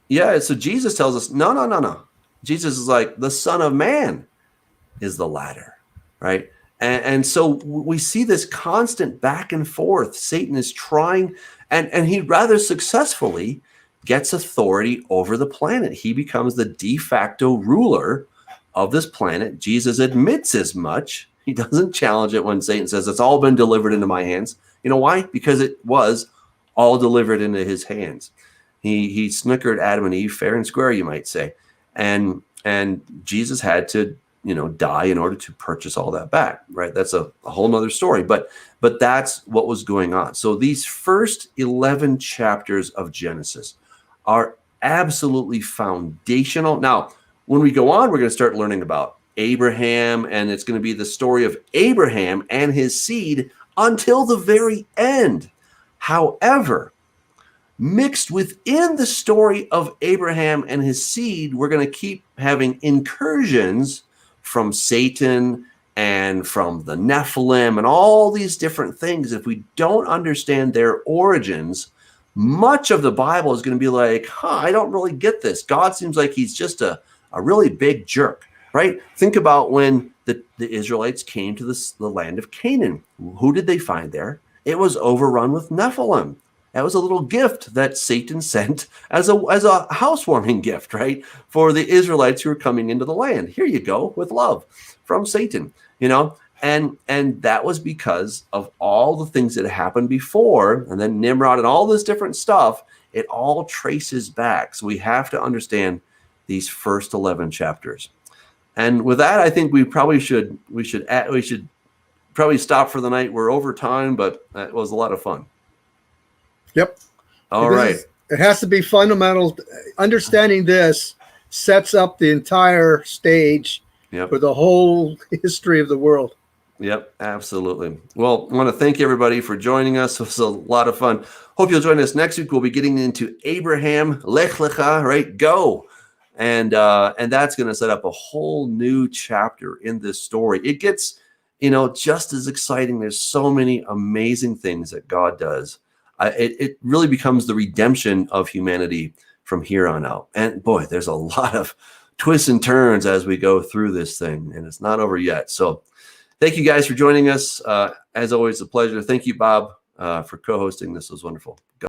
Yeah, so Jesus tells us, no. Jesus is like, the Son of Man is the ladder, right? And so we see this constant back and forth. Satan is trying, and he rather successfully gets authority over the planet. He becomes the de facto ruler of this planet. Jesus admits as much. He doesn't challenge it when Satan says, it's all been delivered into my hands. You know why? Because it was all delivered into his hands. He snookered Adam and Eve fair and square, you might say. And Jesus had to, die in order to purchase all that back, right? That's a whole nother story, but that's what was going on. So these first 11 chapters of Genesis are absolutely foundational. Now, when we go on, we're going to start learning about Abraham, and it's going to be the story of Abraham and his seed until the very end. However, mixed within the story of Abraham and his seed, we're going to keep having incursions from Satan and from the Nephilim and all these different things. If we don't understand their origins, much of the Bible is going to be like, I don't really get this. God seems like he's just a really big jerk, right? Think about when the Israelites came to the land of Canaan. Who did they find there? It was overrun with Nephilim. That was a little gift that Satan sent as a housewarming gift, right? For the Israelites who were coming into the land. Here you go, with love from Satan, and that was because of all the things that happened before, and then Nimrod and all this different stuff. It all traces back. So we have to understand these first 11 chapters. And with that, I think we should probably stop for the night. We're over time, but it was a lot of fun. Yep. All right. It has to be fundamental. Understanding this sets up the entire stage for the whole history of the world. Yep, absolutely. Well, I want to thank everybody for joining us. It was a lot of fun. Hope you'll join us next week. We'll be getting into Abraham, Lech Lecha, right? Go. And that's going to set up a whole new chapter in this story. It gets, just as exciting. There's so many amazing things that God does. It really becomes the redemption of humanity from here on out. And boy, there's a lot of twists and turns as we go through this thing, and it's not over yet. So thank you guys for joining us. As always, a pleasure. Thank you, Bob, for co-hosting. This was wonderful.